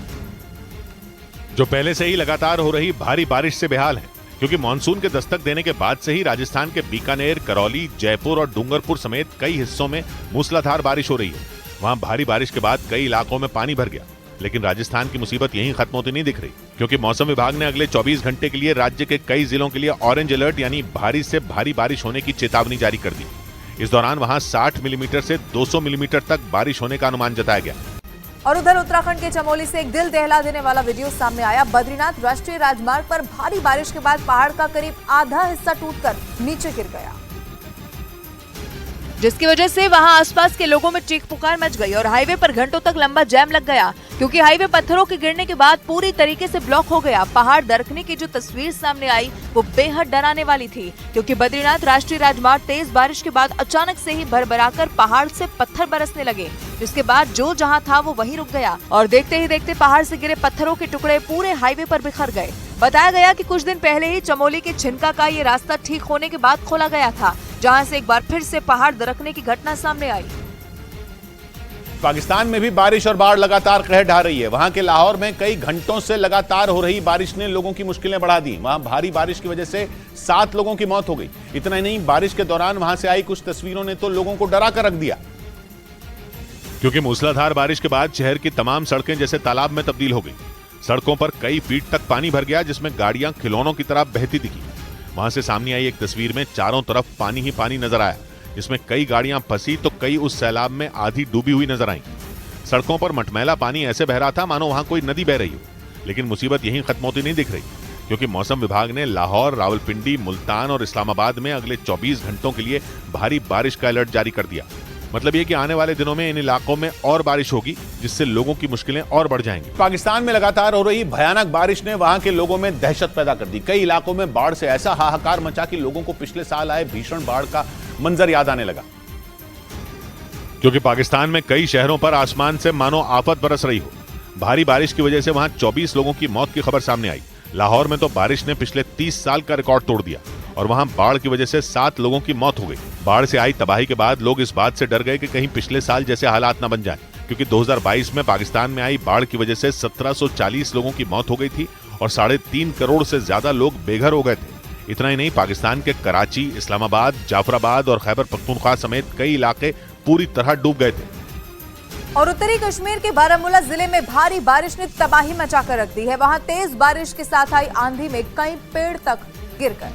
L: जो पहले से ही लगातार हो रही भारी बारिश से बेहाल है। क्योंकि मानसून के दस्तक देने के बाद से ही राजस्थान के बीकानेर, करौली, जयपुर और डूंगरपुर समेत कई हिस्सों में मूसलाधार बारिश हो रही है। वहां भारी बारिश के बाद कई इलाकों में पानी भर गया, लेकिन राजस्थान की मुसीबत यहीं खत्म होती नहीं दिख रही, क्योंकि मौसम विभाग ने अगले 24 घंटे के लिए राज्य के कई जिलों के लिए ऑरेंज अलर्ट यानी भारी से भारी बारिश होने की चेतावनी जारी कर दी। इस दौरान वहां 60 मिलीमीटर से 200 मिलीमीटर तक बारिश होने का अनुमान जताया गया।
J: और उधर उत्तराखंड के चमोली से एक दिल दहला देने वाला वीडियो सामने आया। बद्रीनाथ राष्ट्रीय राजमार्ग पर भारी बारिश के बाद पहाड़ का करीब आधा हिस्सा टूटकर नीचे गिर गया, जिसकी वजह से वहां आसपास के लोगों में चीख पुकार मच गई और हाईवे पर घंटों तक लंबा जैम लग गया, क्योंकि हाईवे पत्थरों के गिरने के बाद पूरी तरीके से ब्लॉक हो गया। पहाड़ दरकने की जो तस्वीर सामने आई वो बेहद डराने वाली थी, क्योंकि बद्रीनाथ राष्ट्रीय राजमार्ग तेज बारिश के बाद अचानक से ही भरभराकर पहाड़ से पत्थर बरसने लगे, जिसके बाद जो जहां था वो वहीं रुक गया और देखते ही देखते पहाड़ से गिरे पत्थरों के टुकड़े पूरे हाईवे पर बिखर गए। बताया गया कि कुछ दिन पहले ही चमोली के छिनका का ये रास्ता ठीक होने के बाद खोला गया था, जहां से एक बार फिर से पहाड़ दरकने की घटना सामने आई।
K: पाकिस्तान में भी बारिश और बाढ़ लगातार कहर ढा रही है। वहां के लाहौर में कई घंटों से लगातार हो रही बारिश ने लोगों की मुश्किलें बढ़ा दी। वहां भारी बारिश की वजह से 7 लोगों की मौत हो गई। इतना ही नहीं, बारिश के दौरान वहां से आई कुछ तस्वीरों ने तो लोगों को डरा कर रख दिया,
L: क्योंकि मूसलाधार बारिश के बाद शहर की तमाम सड़कें जैसे तालाब में तब्दील हो गई। सड़कों पर कई फीट तक पानी भर गया, जिसमें गाड़ियां खिलौनों की तरह बहती दिखी। वहां से सामने आई एक तस्वीर में चारों तरफ पानी ही पानी नजर आया, जिसमें कई गाड़ियां फंसी तो कई उस सैलाब में आधी डूबी हुई नजर आईं। सड़कों पर मटमैला पानी ऐसे बह रहा था मानो वहां कोई नदी बह रही हो। लेकिन मुसीबत यहीं खत्म होती नहीं दिख रही, क्योंकि मौसम विभाग ने लाहौर, रावलपिंडी, मुल्तान और इस्लामाबाद में अगले 24 घंटों के लिए भारी बारिश का अलर्ट जारी कर दिया। मतलब ये कि आने वाले दिनों में इन इलाकों में और बारिश होगी, जिससे लोगों की मुश्किलें और बढ़ जाएंगी।
K: पाकिस्तान में लगातार हो रही भयानक बारिश ने वहां के लोगों में दहशत पैदा कर दी। कई इलाकों में बाढ़ से ऐसा हाहाकार मचा कि लोगों को पिछले साल आए भीषण बाढ़ का मंजर याद आने लगा।
L: क्योंकि पाकिस्तान में कई शहरों पर आसमान से मानो आफत बरस रही हो। भारी बारिश की वजह से वहां 24 लोगों की मौत की खबर सामने आई। लाहौर में तो बारिश ने पिछले 30 साल का रिकॉर्ड तोड़ दिया और वहां बाढ़ की वजह से 7 लोगों की मौत हो गई। बाढ़ से आई तबाही के बाद लोग इस बात से डर गए कि कहीं पिछले साल जैसे हालात न बन जाएं, क्योंकि 2022 में पाकिस्तान में आई बाढ़ की वजह से 1740 लोगों की मौत हो गई थी और 3.5 करोड़ से ज्यादा लोग बेघर हो गए थे। इतना ही नहीं, पाकिस्तान के कराची, इस्लामाबाद, जाफराबाद और खैबर पख्तूनख्वा समेत कई इलाके पूरी तरह डूब गए थे।
J: और उत्तरी कश्मीर के बारामूला जिले में भारी बारिश ने तबाही मचाकर रख दी है। वहां तेज बारिश के साथ आई आंधी में कई पेड़ तक गिर गए,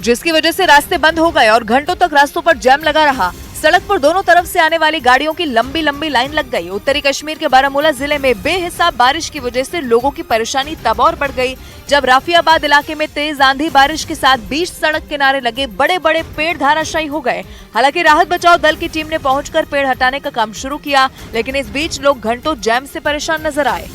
J: जिसकी वजह से रास्ते बंद हो गए और घंटों तक रास्तों पर जैम लगा रहा। सड़क पर दोनों तरफ से आने वाली गाड़ियों की लंबी लंबी लाइन लग गई। उत्तरी कश्मीर के बारामूला जिले में बेहिसाब बारिश की वजह से लोगों की परेशानी तब और बढ़ गई जब राफियाबाद इलाके में तेज आंधी बारिश के साथ बीच सड़क किनारे लगे बड़े बड़े पेड़ धराशायी हो गए। हालांकि राहत बचाव दल की टीम ने पहुंचकर पेड़ हटाने का काम शुरू किया, लेकिन इस बीच लोग घंटों जैम से परेशान नजर आए।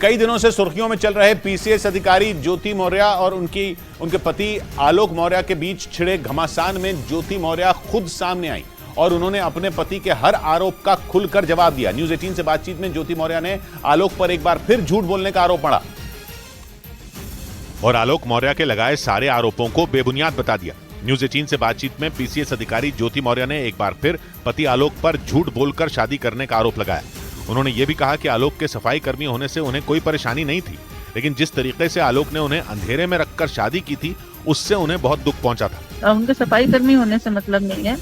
K: कई दिनों से सुर्खियों में चल रहे पीसीएस अधिकारी ज्योति मौर्य और उनके पति आलोक मौर्य के बीच छिड़े घमासान में ज्योति मौर्य खुद सामने आई और उन्होंने अपने पति के हर आरोप का खुलकर जवाब दिया। न्यूज 18 से बातचीत में ज्योति मौर्य ने आलोक पर एक बार फिर झूठ बोलने का आरोप मढ़ा और आलोक मौर्य के लगाए सारे आरोपों को बेबुनियाद बता दिया। न्यूज 18 से बातचीत में पीसीएस अधिकारी ज्योति मौर्य ने एक बार फिर पति आलोक पर झूठ बोलकर शादी करने का आरोप लगाया। उन्होंने ये भी कहा कि आलोक के सफाई कर्मी होने से उन्हें कोई परेशानी नहीं थी, लेकिन जिस तरीके से आलोक ने उन्हें अंधेरे में रखकर शादी की थी उससे उन्हें बहुत दुख पहुंचा था।
M: उनके सफाई कर्मी होने से मतलब नहीं है,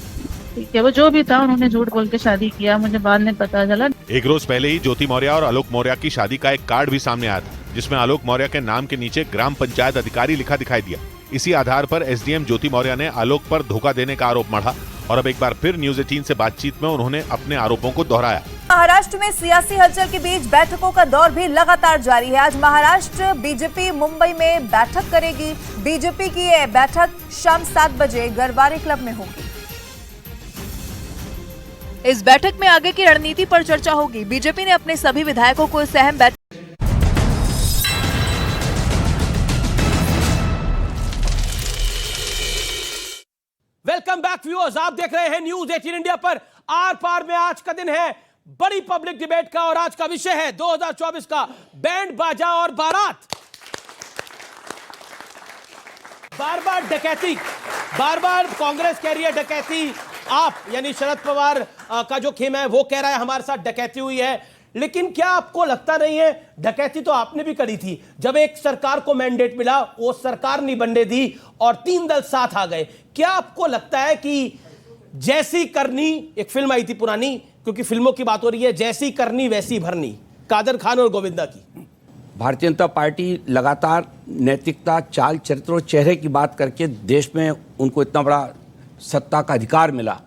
M: ठीक है, वो जो भी था उन्होंने झूठ बोल के शादी किया, मुझे बाद में पता चला।
L: एक रोज पहले ही ज्योति मौर्य और आलोक मौर्य की शादी का एक कार्ड भी सामने आया था, जिसमें आलोक मौर्य के नाम के नीचे ग्राम पंचायत अधिकारी लिखा दिखाई दिया। इसी आधार पर एसडीएम ज्योति मौर्य ने आलोक पर धोखा देने का आरोप मढ़ा और अब एक बार फिर न्यूज 18 से बातचीत में उन्होंने अपने आरोपों को दोहराया।
J: महाराष्ट्र में सियासी हलचल के बीच बैठकों का दौर भी लगातार जारी है। आज महाराष्ट्र बीजेपी मुंबई में बैठक करेगी। बीजेपी की यह बैठक शाम 7 बजे गरवारे क्लब में होगी। इस बैठक में आगे की रणनीति पर चर्चा होगी। बीजेपी ने अपने सभी विधायकों को इस अहम बैठक
A: वेलकम बैक व्यूअर्स, आप देख रहे हैं न्यूज 18 इंडिया पर। आर पार में आज का दिन है बड़ी पब्लिक डिबेट का और आज का विषय है 2024 का बैंड बाजा और बारात। बार बार डकैती, बार बार कांग्रेस कह रही है डकैती, आप यानी शरद पवार का जो खेमा है वो कह रहा है हमारे साथ डकैती हुई है। लेकिन क्या आपको लगता नहीं है डकैती तो आपने भी करी थी? जब एक सरकार को मैंडेट मिला वो सरकार नहीं बनने दी और 3 दल साथ आ गए। क्या आपको लगता है कि जैसी करनी, एक फिल्म आई थी पुरानी, क्योंकि फिल्मों की बात हो रही है, जैसी करनी वैसी भरनी, कादर खान और गोविंदा की।
N: भारतीय जनता पार्टी लगातार नैतिकता, चाल चरित्र और चेहरे की बात करके देश में उनको इतना बड़ा सत्ता का अधिकार मिला,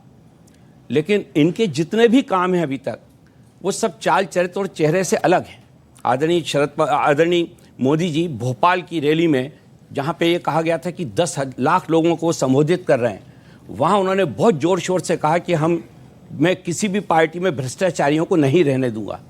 N: लेकिन इनके जितने भी काम हैं अभी तक वो सब चाल चरित्र और चेहरे से अलग है। आदरणीय मोदी जी भोपाल की रैली में जहाँ पे ये कहा गया था कि 10 लाख लोगों को संबोधित कर रहे हैं, वहाँ उन्होंने बहुत जोर शोर से कहा कि मैं किसी भी पार्टी में भ्रष्टाचारियों को नहीं रहने दूंगा।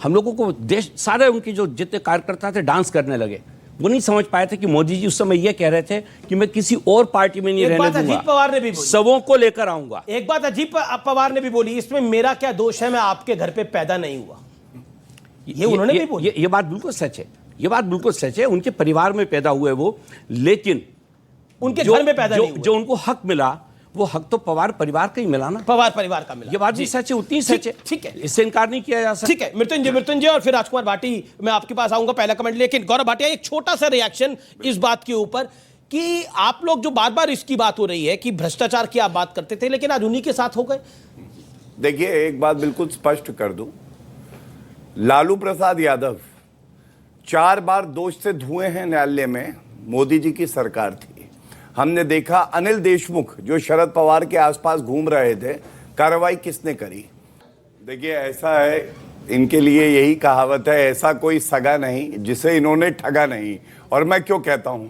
N: हम लोगों को देश सारे उनके जो जितने कार्यकर्ता थे डांस करने लगे। वो नहीं समझ पाए थे कि मोदी जी उस समय ये कह रहे थे कि मैं किसी और पार्टी में नहीं रहने दूंगा,
A: अजीत पवार ने भी बोली,
N: सबों को लेकर आऊंगा।
A: एक बात अजीत पवार ने भी बोली, इसमें मेरा क्या दोष है, मैं आपके घर पे पैदा नहीं हुआ। ये उन्होंने भी बोली।
N: ये बात बिल्कुल सच है, ये बात बिल्कुल सच है। उनके परिवार में पैदा हुए वो, लेकिन
A: उनके घर में पैदा नहीं हुए।
N: जो उनको हक मिला वो हक तो पवार परिवार का ही मिला ना,
A: पवार परिवार का मिला।
N: ये बात भी सच है, उतनी सच है,
A: ठीक है,
N: इससे इनकार नहीं किया जा सकता।
A: ठीक है, मृत्युंजय और फिर राजकुमार भाटी, मैं आपके पास आऊंगा पहला कमेंट। लेकिन गौरव भाटिया, एक छोटा सा रिएक्शन इस बात के ऊपर कि आप लोग जो बार बार इसकी बात हो रही है कि भ्रष्टाचार की आप बात करते थे, लेकिन आज उन्हीं के साथ हो गए।
H: देखिए, एक बात बिल्कुल स्पष्ट कर दूं, लालू प्रसाद यादव 4 बार दोष से धुए हैं न्यायालय में। मोदी जी की सरकार थी। हमने देखा अनिल देशमुख जो शरद पवार के आसपास घूम रहे थे, कार्रवाई किसने करी? देखिए, ऐसा है, इनके लिए यही कहावत है, ऐसा कोई सगा नहीं जिसे इन्होंने ठगा नहीं। और मैं क्यों कहता हूं,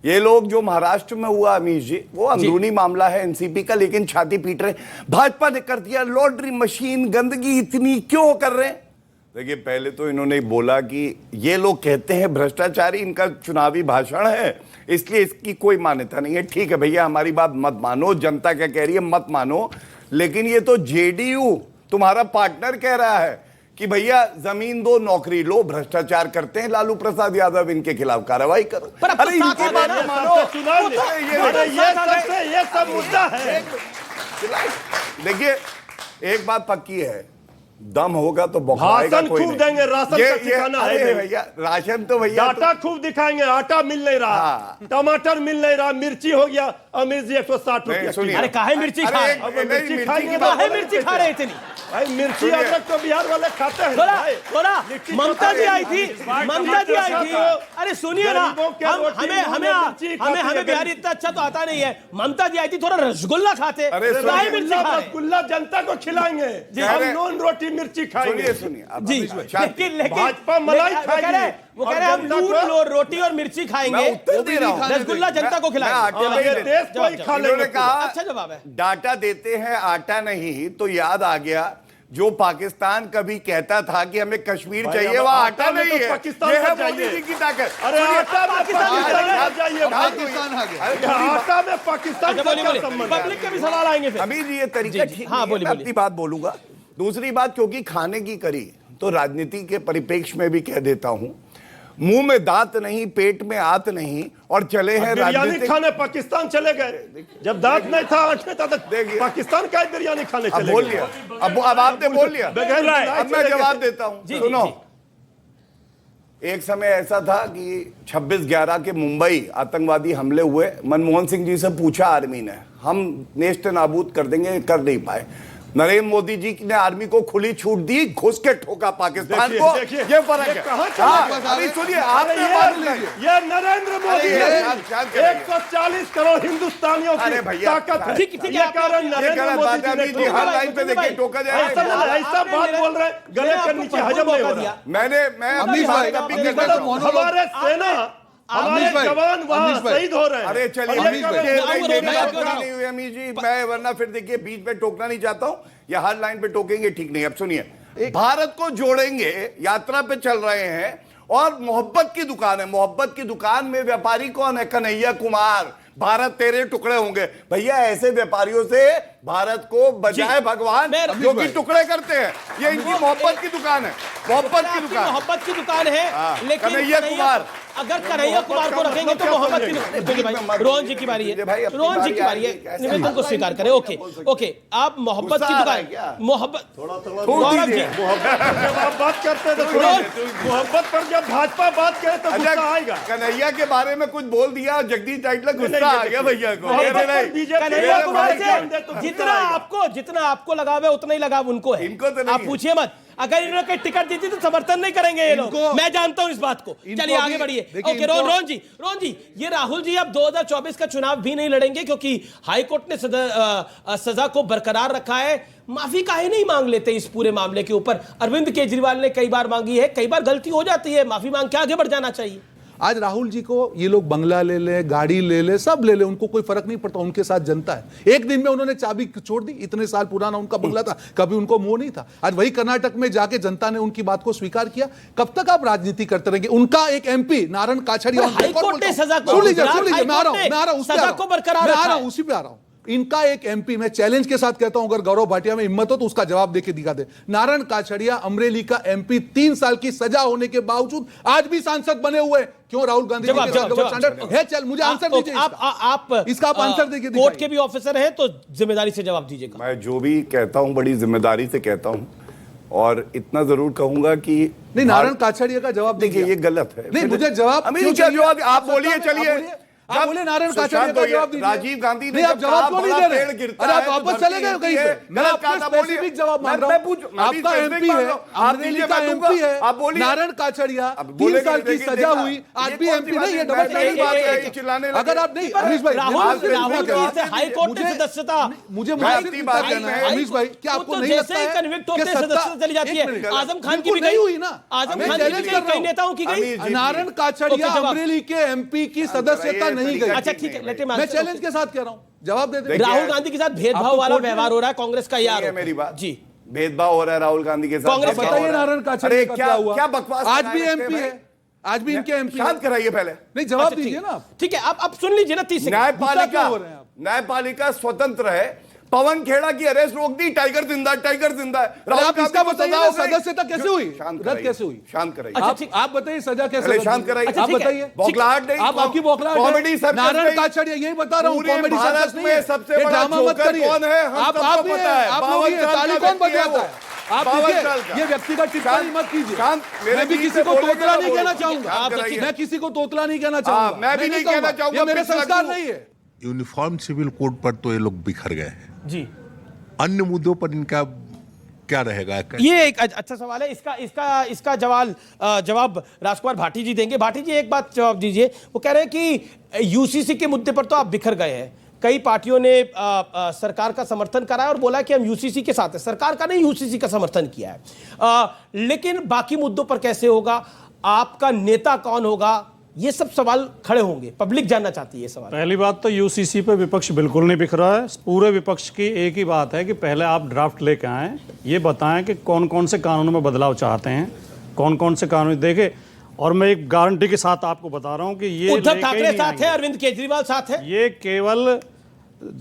H: ये लोग जो महाराष्ट्र में हुआ अमीश जी, वो अंदरूनी मामला है एनसीपी का, लेकिन छाती पीट रहे भाजपा ने कर दिया, लॉन्ड्री मशीन, गंदगी इतनी क्यों कर रहे हैं? देखिए, पहले तो इन्होंने बोला कि ये लोग कहते हैं भ्रष्टाचारी, इनका चुनावी भाषण है इसलिए इसकी कोई मान्यता नहीं है। ठीक है भैया, हमारी बात मत मानो, जनता क्या कह रही है मत मानो, लेकिन ये तो जेडीयू तुम्हारा पार्टनर कह रहा है कि भैया जमीन दो, नौकरी लो, भ्रष्टाचार करते हैं लालू प्रसाद यादव, इनके खिलाफ कार्रवाई करो। अरे इनकी बात मानो,
O: ये सब मुद्दा है।
H: देखिए, एक बात पक्की है, दम होगा तो बौखलाएगा कोई नहीं।
O: देंगे, राशन का ठिकाना है
H: भैया, राशन तो भैया
O: डाटा खूब दिखाएंगे, आटा मिल नहीं रहा, टमाटर मिल नहीं रहा, मिर्ची हो गया अमीर जी 160 रुपये।
A: अरे काहे मिर्ची खा रहे हैं?
O: मिर्ची खाएंगे,
A: काहे मिर्ची खा रहे हैं इतनी?
O: भाई मिर्ची अदरक तो बिहार वाले खाते हैं।
A: बोला ममता जी आई थी, ममता जी आई थी। अरे सुनिए ना, हमें बिहारी इतना अच्छा तो आता नहीं है। ममता जी आई थी, थोड़ा रसगुल्ला खाते।
O: रसगुल्ला जनता को खिलाएंगे, हम नॉन रोटी मिर्ची खाएंगे।
H: सुनिए
A: लेकिन
O: भाजपा मलाई खाएगी,
A: वो कह रहे हैं हम नून रोटी और मिर्ची खाएंगे, रसगुल्ला जनता को खिलाएंगे।
O: देश को ही खा लेंगे।
A: अच्छा जवाब है।
H: डाटा देते हैं, आटा नहीं, तो याद आ गया जो पाकिस्तान कभी कहता था कि हमें कश्मीर चाहिए, वह आटा नहीं है, ये है मोदी जी की ताकत।
O: अरे आटा में पाकिस्तान आ जाइए,
H: पाकिस्तान आ गया,
O: आटा में पाकिस्तान का क्या संबंध?
A: पब्लिक के भी सवाल आएंगे फिर।
H: अमीर जी, ये तरीका ठीक
A: हाँ,
H: नहीं है, मैं अपनी बात बोलूंगा। दूसरी बात, क्योंकि खाने की करी, तो राजनीति के परिप्रेक्ष्य में भी कह देता हूं, मुंह में दांत नहीं, पेट में आत नहीं, और चले हैं
O: बिरयानी खाने पाकिस्तान चले गए। जब दांत नहीं था, आंख नहीं था, तो पाकिस्तान का बिरयानी खाने चले गए।
H: बोल लिया, अब आपने बोल लिया, अब मैं जवाब देता हूं। सुनो, एक समय ऐसा था कि 26/11 के मुंबई आतंकवादी हमले हुए, मनमोहन सिंह जी से पूछा आर्मी ने, हम नेस्त नाबूद कर देंगे, कर नहीं पाए। नरेंद्र मोदी जी ने आर्मी को खुली छूट दी, घुस के ठोका पाकिस्तान को। ये फर्क है। अभी सुनिए, आपने बात लीजिए,
O: ये नरेंद्र मोदी 140 करोड़ हिंदुस्तानियों की ताकत है। ये कारण नरेंद्र मोदी जी
H: हर लाइन पे देखिए टोका जाए।
O: ऐसा बात बोल रहे, गले के नीचे हजम नहीं हो रहा।
H: मैं
O: हमारे सेना, हमारे जवान वहां शहीद हो रहे हैं।
H: अरे चलिए, अमीर जी, मैं वरना फिर देखिए बीच में टोकना नहीं चाहता हूं, या हर लाइन पे टोकेंगे ठीक नहीं। अब सुनिए, भारत को जोड़ेंगे, यात्रा पे चल रहे हैं, और मोहब्बत की दुकान है, मोहब्बत की दुकान में व्यापारी कौन है? कन्हैया कुमार। भारत तेरे टुकड़े होंगे। भैया, ऐसे व्यापारियों से भारत को बजाय भगवान, जो कि टुकड़े करते हैं, ये इनकी मोहब्बत की दुकान है, मोहब्बत की दुकान,
A: मोहब्बत की दुकान है। लेकिन
H: कन्हैया कुमार,
A: अगर कन्हैया कुमार को रखेंगे तो मोहब्बत की भाई, रोहन जी की बारी है, रोहन जी की बारी है, निवेदन को स्वीकार करें। ओके ओके, आप मोहब्बत की दुकान, मोहब्बत
O: बात करते थे, मोहब्बत पर जब भाजपा बात करे तो गुस्सा आएगा।
H: कन्हैया के बारे में कुछ बोल दिया, जगदीश टाइटलर, गुस्सा आ गया भैया को।
A: कन्हैया कुमार से जितना आपको लगाव है उतना ही लगाव उनको है। आप पूछिए मत, अगर इन्होंने टिकट दी थी तो समर्थन नहीं करेंगे ये लोग, मैं जानता हूं इस बात को। चलिए आगे बढ़िए। ओके, रोहन जी, ये राहुल जी अब 2024 का चुनाव भी नहीं लड़ेंगे क्योंकि हाईकोर्ट ने सजा को बरकरार रखा है। माफी काहे नहीं मांग लेते इस पूरे मामले के ऊपर? अरविंद केजरीवाल ने कई बार मांगी है, कई बार गलती हो जाती है, माफी मांग के आगे बढ़ जाना चाहिए।
G: आज राहुल जी को ये लोग बंगला ले ले, गाड़ी ले ले, सब ले ले, उनको कोई फर्क नहीं पड़ता, उनके साथ जनता है। एक दिन में उन्होंने चाबी छोड़ दी, इतने साल पुराना उनका बंगला था, कभी उनको मोह नहीं था। आज वही कर्नाटक में जाके जनता ने उनकी बात को स्वीकार किया। कब तक आप राजनीति करते रहेंगे? उनका एक एमपी नारायण काछड़िया,
A: हाईकोर्ट ने सजा को,
G: सुन लीजिए, मैं आ रहा हूं, उसी पे आ रहा हूं। इनका एक एमपी, मैं चैलेंज के साथ कहता हूं, अगर गौरव भाटिया में हिम्मत हो तो उसका जवाब देके दिखा दे। नारायण काछड़िया अमरेली का एमपी, 3 साल की सजा होने के बावजूद आज भी सांसद बने हुए। क्यों? राहुल गांधी
A: जवाब
G: है। चल, मुझे आंसर दीजिए, इसका आप आंसर देखिए।
A: कोर्ट के भी ऑफिसर हैं तो जिम्मेदारी से जवाब दीजिएगा।
H: मैं जो भी कहता हूं बड़ी जिम्मेदारी से कहता हूं, और इतना जरूर कहूंगा कि
G: नहीं, नारायण काछड़िया का जवाब
H: देखिए, ये गलत है।
G: नहीं, मुझे जवाब,
H: आप बोलिए, चलिए।
G: आप बोले नारायण काछड़िया का जवाब दीजिए।
H: राजीव गांधी ने
G: आप जवाब क्यों नहीं दे रहे? अरे आप वापस चले गए कहीं पे। मैं आपका स्पेसिफिक जवाब मांग रहा हूं। आपका एमपी है, अमरेली का एमपी है, नारायण काछड़िया, 3 साल की सजा हुई, आज भी एमपी नहीं। ये डबल स्टैंडर्ड बात है। अगर आप नहीं, अमीश भाई,
A: हाईकोर्ट की सदस्यता,
G: मुझे अमीश भाई, क्या आपको नहीं लगता है कि
A: सदस्यता चली जाती है? आजम खान की भी नहीं हुई ना, आजम खान की कई नेताओं की गई।
G: नारायण काछड़िया अमरेली के एमपी की सदस्यता नहीं गई।
A: अच्छा ठीक है,
G: मैं चैलेंज के साथ कह रहा हूं, जवाब दे दे।
A: राहुल गांधी के साथ भेदभाव वाला व्यवहार हो रहा है कांग्रेस का, यार
H: मेरी बात
A: जी।
H: भेदभाव हो रहा है राहुल गांधी के साथ।
G: कांग्रेस बताइए नारायण काछड़ी का क्या हुआ?
H: क्या बकवास
G: आज भी एमपी है, आज भी इनके एमपी।
H: शांत कराइए पहले,
G: नहीं जवाब दीजिए ना।
A: ठीक है, आप सुन लीजिए ना। 30 सेकंड।
H: न्यायपालिका स्वतंत्र है। पवन खेड़ा की अरेस्ट रोक दी, टाइगर जिंदा, टाइगर जिंदा है।
G: आप इसका बताइए सदस्यता कैसे हुई, रद्द कैसे हुई?
H: शांत कराइए।
G: आप बताइए सजा कैसे?
H: शांत कराइए।
G: आप बताइए।
H: बौखलाहट नहीं,
G: आप आपकी बौखलाहट
H: कॉमेडी सर्कस
G: नारायण काछड़ी, यही बता रहा हूँ, कॉमेडी सर्कस नहीं है।
H: सबसे बड़ा जोकर कौन है?
G: आप पता है, आप लोग ये ताली कौन बजाता है? आप देखिए, ये व्यक्तिगत टिप्पणी मत कीजिए। मैं भी किसी को तोतला नहीं कहना चाहूंगा, मैं किसी को तोतला नहीं कहना चाहूंगा,
H: मैं भी नहीं कहना चाहूंगा,
G: ये मेरे संस्कार नहीं है।
P: यूनिफॉर्म सिविल कोड पर तो ये लोग बिखर गए हैं
A: जी।
P: अन्य मुद्दों पर इनका क्या रहेगा?
A: ये एक अच्छा सवाल है। इसका जवाब राजकुमार भाटी जी देंगे। भाटी जी एक बात जवाब दीजिए। वो कह रहे हैं कि यूसीसी के मुद्दे पर तो आप बिखर गए हैं। कई पार्टियों ने सरकार का समर्थन करा है और बोला कि हम यूसीसी के साथ हैं। सरकार का नहीं, यूसीसी का समर्थन किया है। लेकिन बाकी मुद्दों पर कैसे होगा? आपका नेता कौन होगा? ये सब सवाल खड़े होंगे, पब्लिक जानना चाहती है सवाल।
Q: पहली बात तो यूसीसी पे विपक्ष बिल्कुल नहीं बिखरा है। पूरे विपक्ष की एक ही बात है कि पहले आप ड्राफ्ट लेके आएं, ये बताएं कि कौन कौन से कानूनों में बदलाव चाहते हैं, कौन कौन से कानून देखे। और मैं एक गारंटी के साथ आपको बता रहा हूं कि ये
A: उद्धव ठाकरे साथ है, अरविंद केजरीवाल साथ है।
Q: ये केवल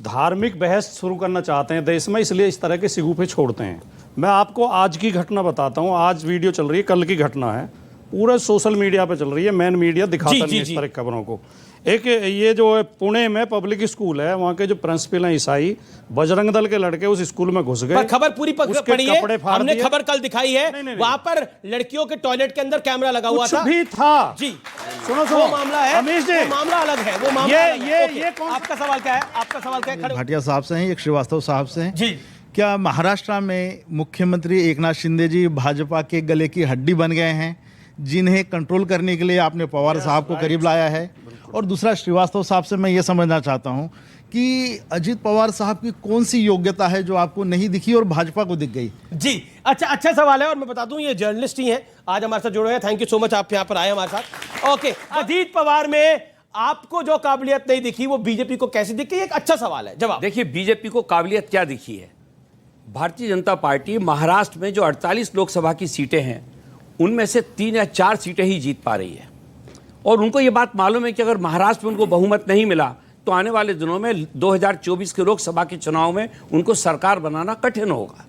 Q: धार्मिक बहस शुरू करना चाहते हैं देश में, इसलिए इस तरह के सिगुफे छोड़ते हैं। मैं आपको आज की घटना बताता हूँ। आज वीडियो चल रही है, कल की घटना है, पूरे सोशल मीडिया पे चल रही है, मेन मीडिया दिखाता नहीं इस तरह की खबरों को। एक ये जो पुणे में पब्लिक स्कूल है, वहाँ के जो प्रिंसिपल हैं ईसाई, बजरंग दल के लड़के उस स्कूल में घुस गए।
A: पर खबर पूरी पड़ी है, हमने खबर कल दिखाई है। वहाँ पर लड़कियों के टॉयलेट के अंदर कैमरा लगा हुआ था।
Q: भी था
A: जी।
Q: सुनो
A: वो मामला है,
Q: अमीश जी,
A: वो मामला अलग है। वो मामला ये आपका सवाल क्या है? आपका सवाल क्या है?
R: भाटिया साहब से हैं, एक श्रीवास्तव साहब से हैं
A: जी।
R: क्या महाराष्ट्र में मुख्यमंत्री एकनाथ शिंदे जी भाजपा के गले की हड्डी बन गए हैं, जिन्हें कंट्रोल करने के लिए आपने पवार साहब को करीब लाया है? और दूसरा श्रीवास्तव साहब से मैं ये समझना चाहता हूं कि अजित पवार साहब की कौन सी योग्यता है जो आपको नहीं दिखी और भाजपा को दिख गई?
A: जी, अच्छा सवाल है। और मैं बता दूं, ये जर्नलिस्ट ही हैं, आज हमारे साथ जुड़े हैं। थैंक यू सो मच, आप यहाँ पर आए हमारे साथ। ओके, अजीत पवार में आपको जो काबिलियत नहीं दिखी, वो बीजेपी को कैसी दिखी? एक अच्छा सवाल है, जवाब।
N: देखिए, बीजेपी को काबिलियत क्या दिखी है? भारतीय जनता पार्टी महाराष्ट्र में जो 48 लोकसभा की सीटें हैं, उनमें से 3 या 4 सीटें ही जीत पा रही है। और उनको ये बात मालूम है कि अगर महाराष्ट्र में उनको बहुमत नहीं मिला तो आने वाले दिनों में 2024 के लोकसभा के चुनाव में उनको सरकार बनाना कठिन होगा।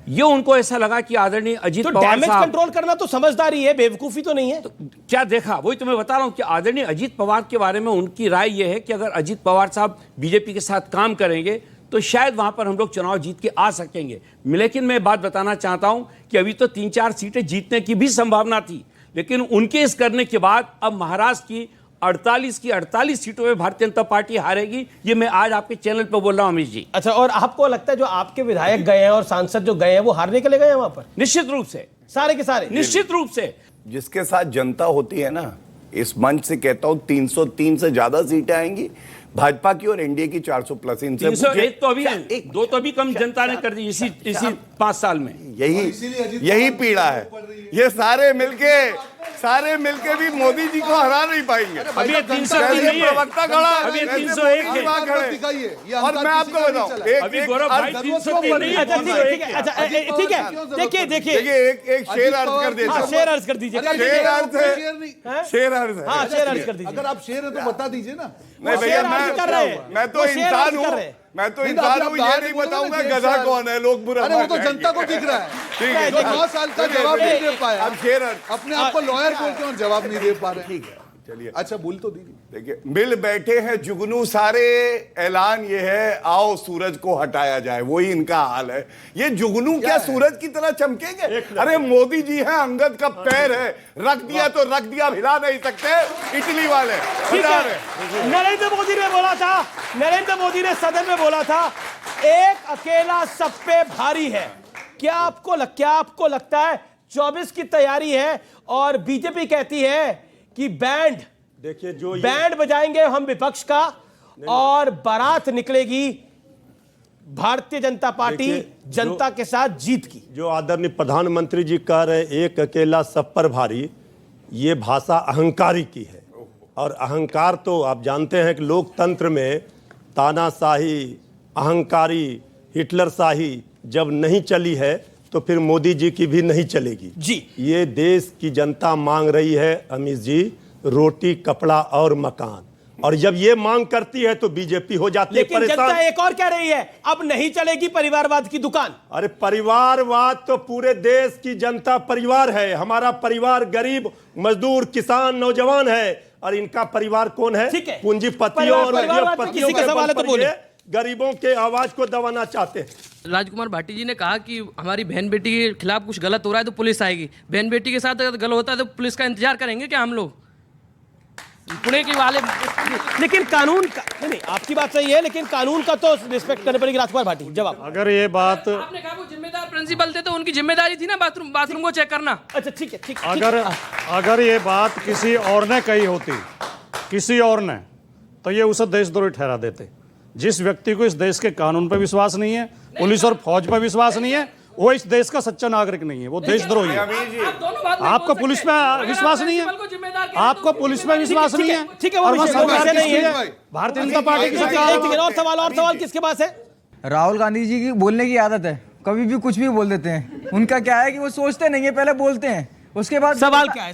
N: ये उनको ऐसा लगा कि आदरणीय अजीत पवार साहब,
A: डैमेज कंट्रोल करना तो समझदारी है, बेवकूफी तो नहीं है।
N: तो क्या देखा, वही तो मैं बता रहा हूं कि आदरणीय अजीत पवार के बारे में उनकी राय यह है कि अगर अजीत पवार साहब बीजेपी के साथ काम करेंगे तो शायद वहां पर हम लोग चुनाव जीत के आ सकेंगे। लेकिन मैं बात बताना चाहता हूं कि अभी तो 3-4 सीटें जीतने की भी संभावना थी, लेकिन उनके इस करने के बाद अब महाराष्ट्र की 48 सीटों में भारतीय जनता पार्टी हारेगी। ये मैं आज आपके चैनल पर बोल रहा हूं अमीश जी।
A: अच्छा, और आपको लगता है जो आपके विधायक गए हैं और सांसद जो गए हैं, वो हारने के लिए गए हैं वहां पर?
N: निश्चित रूप से,
A: सारे के सारे
N: निश्चित रूप से।
H: जिसके साथ जनता होती है ना, इस मंच से कहता हूं 303 से ज्यादा सीटें आएंगी भाजपा की और एनडीए की 400+ इनसे
N: 301 तो अभी दो तो अभी कम जनता ने कर दी इसी 5 साल में।
H: यही पीड़ा है। ये सारे मिलके भी मोदी जी को हरा नहीं पाएंगे।
N: अभी 303 नहीं है,
H: प्रवक्ता खड़ा,
N: अभी 301 है।
H: और मैं आपको बताऊं,
N: अभी गौरव भाई 303 नहीं है।
A: ठीक है, देखिए
H: एक शेर अर्ज कर दीजिए।
A: शेर अर्ज कर दीजिए।
H: शेर अर्ज है।
A: शेर अर्ज कर दीजिए।
G: अगर आप शेर है तो बता दीजिए ना।
H: नहीं भैया, मैं तो इंसान हूँ, ये नहीं बताऊंगा गधा कौन है। लोग बुरा,
G: अरे वो तो जनता को दिख रहा है। ठीक है, 9 साल का जवाब नहीं दे पाया।
H: अब शेर
G: अपने आप को लॉयर बोल के और जवाब नहीं दे पा रहे। ठीक है,
H: चलिए।
G: अच्छा, बोल तो दीजिए।
H: देखिए, मिल बैठे हैं जुगनू सारे, ऐलान ये है आओ सूरज को हटाया जाए। वही इनका हाल है। ये जुगनू क्या सूरज की तरह चमकेंगे? अरे मोदी जी हैं, अंगद का पैर है, रख दिया तो रख दिया, हिला नहीं सकते। इटली वाले
A: नरेंद्र मोदी ने बोला था, नरेंद्र मोदी ने सदन में बोला था, एक अकेला सब पे भारी है। क्या आपको लगता है 24 की तैयारी है और बीजेपी कहती है कि बैंड बजाएंगे हम विपक्ष का और बारात निकलेगी भारतीय जनता पार्टी जनता के साथ जीत की?
O: जो आदरणीय प्रधानमंत्री जी कह रहे एक अकेला सब पर भारी, ये भाषा अहंकारी की है। और अहंकार तो आप जानते हैं कि लोकतंत्र में तानाशाही, अहंकारी, हिटलर शाही जब नहीं चली है तो फिर मोदी जी की भी नहीं चलेगी
A: जी।
O: ये देश की जनता मांग रही है अमित जी, रोटी, कपड़ा और मकान, और जब ये मांग करती है तो बीजेपी हो जाती है
A: लेकिन
O: परेशान।
A: जनता एक और कह रही है, अब नहीं चलेगी परिवारवाद की दुकान।
O: अरे परिवारवाद तो पूरे देश की जनता परिवार है। हमारा परिवार गरीब, मजदूर, किसान, नौजवान है, और इनका परिवार कौन है? पूंजीपतियों और उद्योगपतियों के बल पर ये गरीबों के आवाज को दबाना चाहते हैं।
S: राजकुमार भाटी जी ने कहा कि हमारी बहन बेटी के खिलाफ कुछ गलत हो रहा है तो पुलिस आएगी। बहन बेटी के साथ अगर गलत होता है तो पुलिस का इंतजार करेंगे क्या हम लोग? पुणे के वाले
A: लेकिन कानून का नहीं, आपकी बात सही है, लेकिन कानून का तो रिस्पेक्ट करनी पड़ेगी। राजकुमार भाटी, जवाब।
Q: अगर ये बात
S: आपने कहा वो जिम्मेदार प्रिंसिपल थे तो उनकी जिम्मेदारी थी ना बाथरूम को चेक करना।
A: अच्छा ठीक है, ठीक।
Q: अगर ये बात किसी और ने कही होती, किसी और ने, तो ये उसे देशद्रोही ठहरा देते। जिस व्यक्ति को इस देश के कानून पर विश्वास नहीं है, पुलिस और फौज पर विश्वास नहीं है, वो इस देश का सच्चा नागरिक नहीं है, वो देशद्रोही है। आपको पुलिस पे विश्वास नहीं है, आपको पुलिस पे विश्वास नहीं है,
A: ठीक है,
Q: और
A: सरकार नहीं है,
Q: भारतीय जनता पार्टी की सरकार।
A: और सवाल किसके पास है?
T: राहुल गांधी जी की बोलने की आदत है, कभी भी कुछ भी बोल देते हैं। उनका क्या है कि वो सोचते नहीं है, पहले बोलते हैं, उसके बाद
A: सवाल क्या है?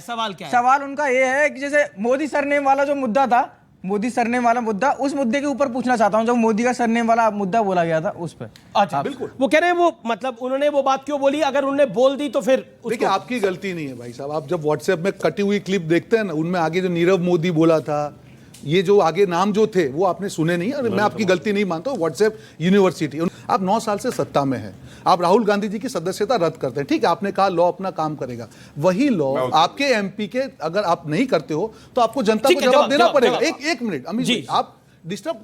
T: सवाल उनका ये है कि जैसे मोदी सरनेम वाला जो मुद्दा था, मोदी सरनेम वाला मुद्दा, उस मुद्दे के ऊपर पूछना चाहता हूं, जब मोदी का सरनेम वाला मुद्दा बोला गया था उस पर।
A: अच्छा, बिल्कुल। वो कह रहे हैं, वो मतलब उन्होंने वो बात क्यों बोली? अगर उन्होंने बोल दी तो फिर
G: देखिए, आपकी गलती नहीं है भाई साहब। आप जब व्हाट्सएप में कटी हुई क्लिप देखते हैं ना, उनमें आगे जो नीरव मोदी बोला था, ये जो आगे नाम जो थे वो आपने सुने नहीं। और मैं आपकी गलती नहीं मानता हूं। व्हाट्सएप यूनिवर्सिटी, आप 9 साल से सत्ता में हैं, आप राहुल गांधी जी की सदस्यता रद्द करते हैं, ठीक है, आपने कहा लॉ अपना काम करेगा। वही लॉ आपके एमपी के अगर आप नहीं करते हो तो आपको जनता को जवाब देना पड़ेगा। एक मिनट अमित जी, आप डिस्टर्ब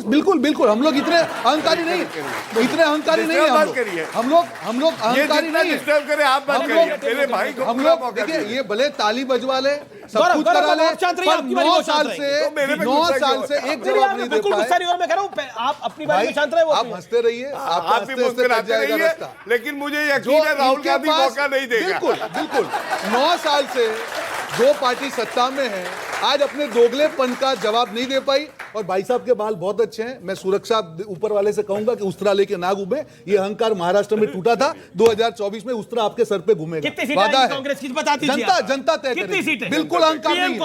G: बिल्कुल बिल्कुल। हम लोग इतने अहंकारी नहीं, हम लोग अहंकारी नहीं। हम लोग देखिए, ये भले ताली बजवा ले, सब कुछ करा ले, 9 साल से एक जवाब नहीं दे पाए।
A: आप अपनी बारी में शांत रहे,
G: आप हंसते रहिए, आप भी
H: मुस्कुराते रहिए, लेकिन मुझे यकीन है राहुल गांधी मौका नहीं देगा।
G: बिल्कुल 9 साल से जो पार्टी सत्ता में है आज अपने दोगलेपन का जवाब नहीं दे पाई। और भाई साहब के बाल बहुत अच्छे हैं, मैं सुरक्षा ऊपर वाले से कहूंगा कि उस्तरा लेके ना घूमे। ये अहंकार महाराष्ट्र में टूटा था, 2024 में उस्तरा आपके सर पे घूमेगा।
A: वादा है कांग्रेस की, बता दीजिए।
G: जनता तय करेगी, बिल्कुल अहंकार नहीं।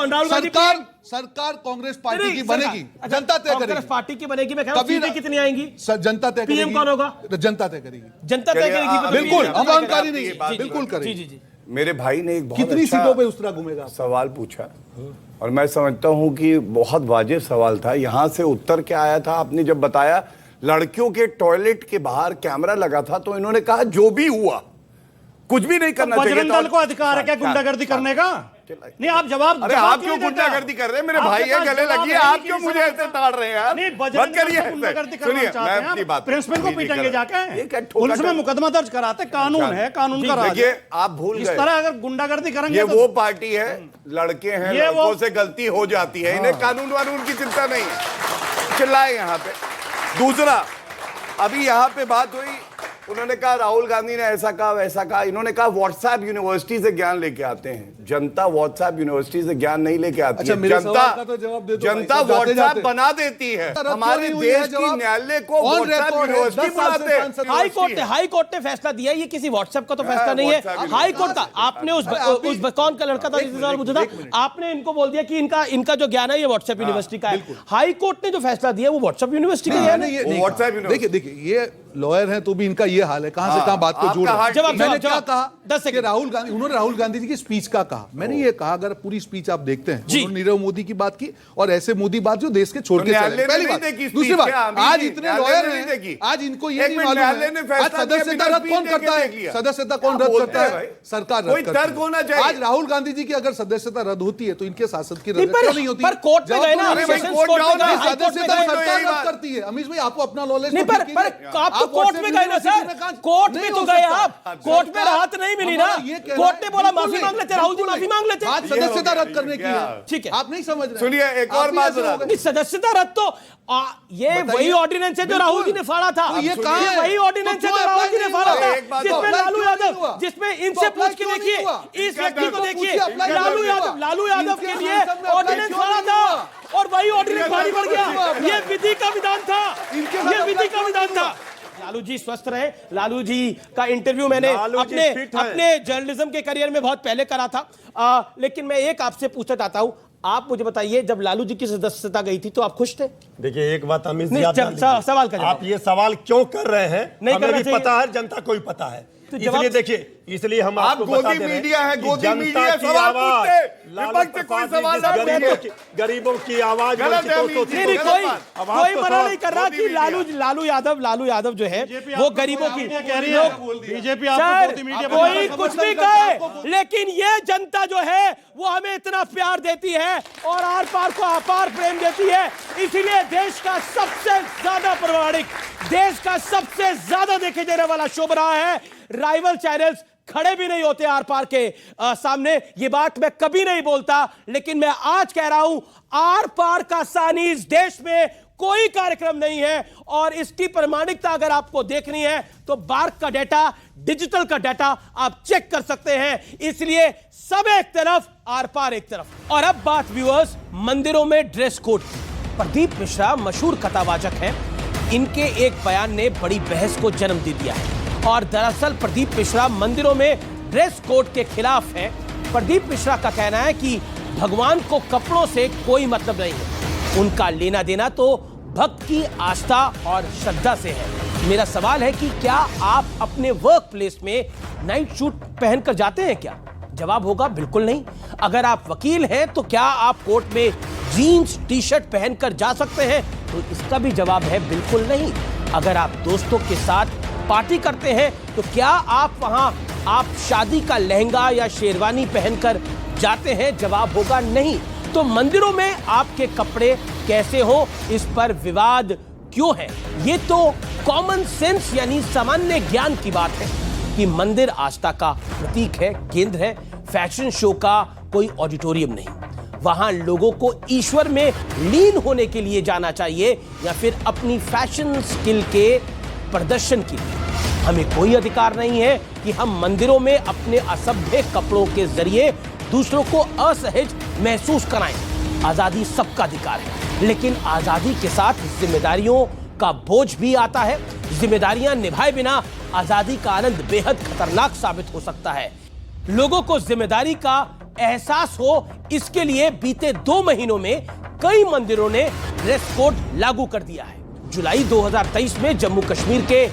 G: सरकार कांग्रेस पार्टी की बनेगी, जनता तय करेगी।
A: पार्टी की बनेगी, मैं कभी कितनी आएंगी
G: जनता तय करेगी।
A: कौन होगा?
G: जनता तय करेगी,
A: जनता तय करेगी।
G: बिल्कुल, हम अहंकारी नहीं है, बिल्कुल करेगी।
H: मेरे भाई ने एक बहुत
G: कितनी सीटों पे उस्तरा घूमेगा
H: सवाल पूछा, और मैं समझता हूं कि बहुत वाजिब सवाल था। यहां से उत्तर क्या आया था, आपने जब बताया लड़कियों के टॉयलेट के बाहर कैमरा लगा था तो इन्होंने कहा जो भी हुआ कुछ भी नहीं करना चाहिए।
Q: बजरंग दल को अधिकार है क्या गुंडागर्दी करने का? नहीं, आप जवाब।
H: अरे आप क्यों गुंडागर्दी कर रहे हैं? मेरे भाई है, गले लगी है, आप क्यों मुझे ऐसे ताड़ रहे हैं यार? मत करिए। सुनिए, मैं अपनी बात,
Q: प्रिंसिपल को पीटेंगे जाके, पुलिस में मुकदमा दर्ज कराते, कानून है, कानून का राज है।
H: आप भूल गए,
Q: इस तरह अगर गुंडागर्दी करेंगे,
H: ये वो पार्टी है, लड़के हैं, लड़कों से गलती हो जाती है, इन्हें कानून वानून की चिंता नहीं है। चिल्लाए यहाँ पे। दूसरा, अभी यहाँ पे बात हुई, उन्होंने कहा राहुल गांधी ने ऐसा कहा वैसा कहा। इन्होंने कहा व्हाट्सएप यूनिवर्सिटी से ज्ञान लेके आते हैं। जनता व्हाट्सएप यूनिवर्सिटी से ज्ञान नहीं लेके आती है। जनता व्हाट्सएप बना देती है। हमारे देश की न्यायालय को व्हाट्सएप यूनिवर्सिटी बनाते हैं।
A: हाई कोर्ट ने फैसला दिया, ये किसी व्हाट्सएप का तो फैसला नहीं है, हाई कोर्ट का। आपने उस कौन का लड़का था जिससे सवाल पूछा था, आपने इनको बोल दिया कि इनका जो ज्ञान है ये व्हाट्सएप यूनिवर्सिटी का है। हाई कोर्ट ने जो फैसला दिया वो व्हाट्सएप यूनिवर्सिटी का है।
G: देखिए, ये लॉयर हैं तो भी इनका ये हाल है, कहां से कहां बात को जोड़। मैंने क्या कहा कि राहुल गांधी, उन्होंने राहुल गांधी जी की स्पीच का कहा। मैंने ये कहा, अगर पूरी स्पीच आप देखते हैं, उन्होंने नीरव मोदी की बात की और ऐसे मोदी बात जो देश के छोड़ के चले। पहली बात। दूसरी बात, आज इतने लॉयर हैं, आज इनको ये नहीं मालूम है आज सदस्यता रद्द कौन करता है? सदस्यता कौन रद्द करता है? सरकार रद्द करती है। आज राहुल गांधी जी की अगर सदस्यता रद्द होती है तो इनके शासन की रद्द क्यों नहीं होती?
A: पर कोर्ट में गए ना,
G: सदस्यता सरकार रद्द करती है। अमीश भाई, आपको अपना नॉलेज,
A: आप कोर्ट में गए ना सर, कोर्ट में तो गए आप, कोर्ट में राहत नहीं मिली ना, कोर्ट ने बोला माफी मांग लेते, राहुल जी माफी मांग लेते।
G: आज सदस्यता रद्द करने की है,
A: ठीक है,
G: आप नहीं समझ रहे।
H: सुनिए, एक और बात बता,
A: सदस्यता रद्द तो ये वही ऑर्डिनेंस है जो राहुल जी ने फाड़ा था। ये वही ऑर्डिनेंस है जो राहुल जी ने फाड़ा था, जिसमें लालू यादव, जिसमें इनसे पूछ के देखिए, इस व्यक्ति को देखिए, लालू यादव के लिए ऑर्डिनेंस फाड़ा था और वही ऑर्डिनेंस भारी पड़ गया। ये विधि का विधान था, ये विधि का विधान था। लालू जी स्वस्थ रहे। लालू जी का इंटरव्यू मैंने अपने जर्नलिज्म के करियर में बहुत पहले करा था। लेकिन मैं एक आपसे पूछना चाहता हूं, आप मुझे बताइए, जब लालू जी की सदस्यता गई थी तो आप खुश थे?
O: देखिए एक बात अमित जी,
A: सवाल का
O: आप ये सवाल क्यों कर रहे हैं?
A: नहीं
O: हमें भी पता है, जनता को भी पता है। तो इसलिए देखिए, इसलिए हम आपको बता दे रहे हैं,
H: मीडिया है, गोदी मीडिया
O: की आवाज,
H: विपक्ष से कोई सवाल
O: गरीबों की आवाज,
A: कोई मना नहीं कर रहा कि लालू यादव जो है वो गरीबों की
Q: कह रही है बीजेपी
A: कोई कुछ भी कहे, लेकिन ये जनता जो है वो हमें इतना प्यार देती है और आर पार को अपार प्रेम देती है। इसीलिए देश का सबसे ज्यादा प्रामाणिक, देश का सबसे ज्यादा देखे जाने वाला शो रहा है। राइवल चैनल्स खड़े भी नहीं होते आर पार के सामने। ये बात मैं कभी नहीं बोलता, लेकिन मैं आज कह रहा हूं, आर पार का सानी इस देश में कोई कार्यक्रम नहीं है। और इसकी प्रामाणिकता अगर आपको देखनी है तो बार्क का डेटा, डिजिटल का डेटा आप चेक कर सकते हैं। इसलिए सब एक तरफ, आर पार एक तरफ। और अब बात व्यूअर्स मंदिरों में ड्रेस कोड की। प्रदीप मिश्रा मशहूर कथावाचक हैं। इनके एक बयान ने बड़ी बहस को जन्म दे दिया है। और दरअसल प्रदीप मिश्रा मंदिरों में ड्रेस कोड के खिलाफ है। प्रदीप मिश्रा का कहना है कि भगवान को कपड़ों से कोई मतलब नहीं है, उनका लेना देना तो भक्त की आस्था और श्रद्धा से है। मेरा सवाल है कि क्या आप अपने वर्क प्लेस में नाइट सूट पहनकर जाते हैं क्या? जवाब होगा बिल्कुल नहीं। अगर आप वकील हैं तो क्या आप कोर्ट में जीन्स टी शर्ट पहनकर जा सकते हैं? तो इसका भी जवाब है बिल्कुल नहीं। अगर आप दोस्तों के साथ पार्टी करते हैं तो क्या आप शादी का लहंगा या शेरवानी पहनकर जाते हैं? जवाब होगा नहीं। तो मंदिरों में आपके कपड़े कैसे हो, इस पर विवाद क्यों है? ये तो कॉमन सेंस यानी सामान्य ज्ञान की बात है कि मंदिर आस्था का प्रतीक है, केंद्र है, फैशन शो का कोई ऑडिटोरियम नहीं। वहां लोगों को ईश्वर में लीन होने के लिए जाना चाहिए या फिर अपनी फैशन स्किल के प्रदर्शन के लिए। हमें कोई अधिकार नहीं है कि हम मंदिरों में अपने असभ्य कपड़ों के जरिए दूसरों को असहज महसूस कराएं। आजादी सबका अधिकार है, लेकिन आजादी के साथ जिम्मेदारियों का बोझ भी आता है। जिम्मेदारियां निभाए बिना आजादी का आनंद बेहद खतरनाक साबित हो सकता है। लोगों को जिम्मेदारी का एहसास हो, इसके लिए बीते 2 महीनों में कई मंदिरों ने ड्रेस कोड लागू कर दिया है। जुलाई 2023 में जम्मू कश्मीर के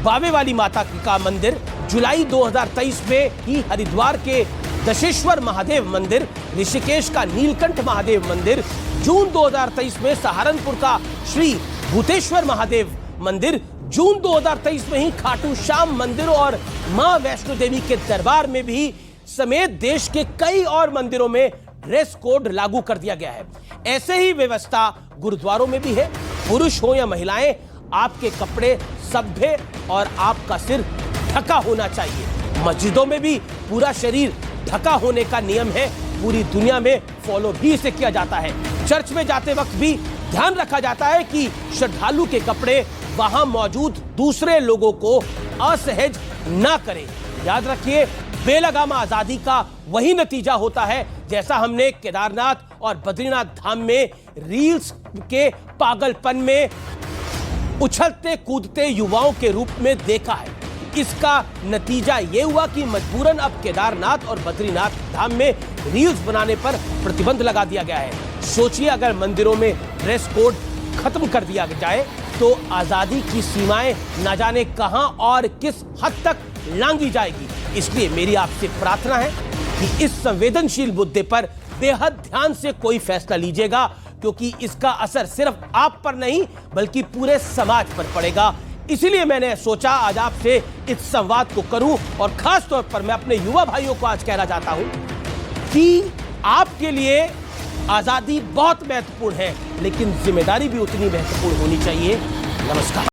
A: बावे वाली माता का मंदिर, जुलाई 2023 में ही हरिद्वार के दशेश्वर महादेव मंदिर, ऋषिकेश का नीलकंठ महादेव मंदिर, जून 2023 में सहारनपुर का श्री भूतेश्वर महादेव मंदिर, जून 2023 में ही खाटू श्याम मंदिर और मां वैष्णो देवी के दरबार में भी समेत देश के कई और मंदिरों में ड्रेस कोड लागू कर दिया गया है। ऐसे ही व्यवस्था गुरुद्वारों में भी है। पुरुष हो या महिलाएं, आपके कपड़े सभ्य और आपका सिर ढका होना चाहिए। मस्जिदों में भी पूरा शरीर ढका होने का नियम है। पूरी दुनिया में फॉलो भी इसे किया जाता है। चर्च में जाते वक्त भी ध्यान रखा जाता है कि श्रद्धालु के कपड़े वहां मौजूद दूसरे लोगों को असहज ना करें। याद रखिए, बेलगामा आजादी का वही नतीजा होता है जैसा हमने केदारनाथ और बद्रीनाथ धाम में रील्स के पागलपन में उछलते कूदते युवाओं के रूप में देखा है। इसका नतीजा यह हुआ कि मजबूरन अब केदारनाथ और बद्रीनाथ धाम में रील्स बनाने पर प्रतिबंध लगा दिया गया है। सोचिए, अगर मंदिरों में ड्रेस कोड खत्म कर दिया जाए तो आजादी की सीमाएं न जाने कहां और किस हद तक लांघी जाएगी। इसलिए मेरी आपसे प्रार्थना है कि इस संवेदनशील मुद्दे पर बेहद ध्यान से कोई फैसला लीजिएगा, क्योंकि इसका असर सिर्फ आप पर नहीं बल्कि पूरे समाज पर पड़ेगा। इसीलिए मैंने सोचा आज आपसे इस संवाद को करूं और खास तौर पर मैं अपने युवा भाइयों को आज कहना चाहता हूं कि आपके लिए आजादी बहुत महत्वपूर्ण है, लेकिन जिम्मेदारी भी उतनी महत्वपूर्ण होनी चाहिए। नमस्कार।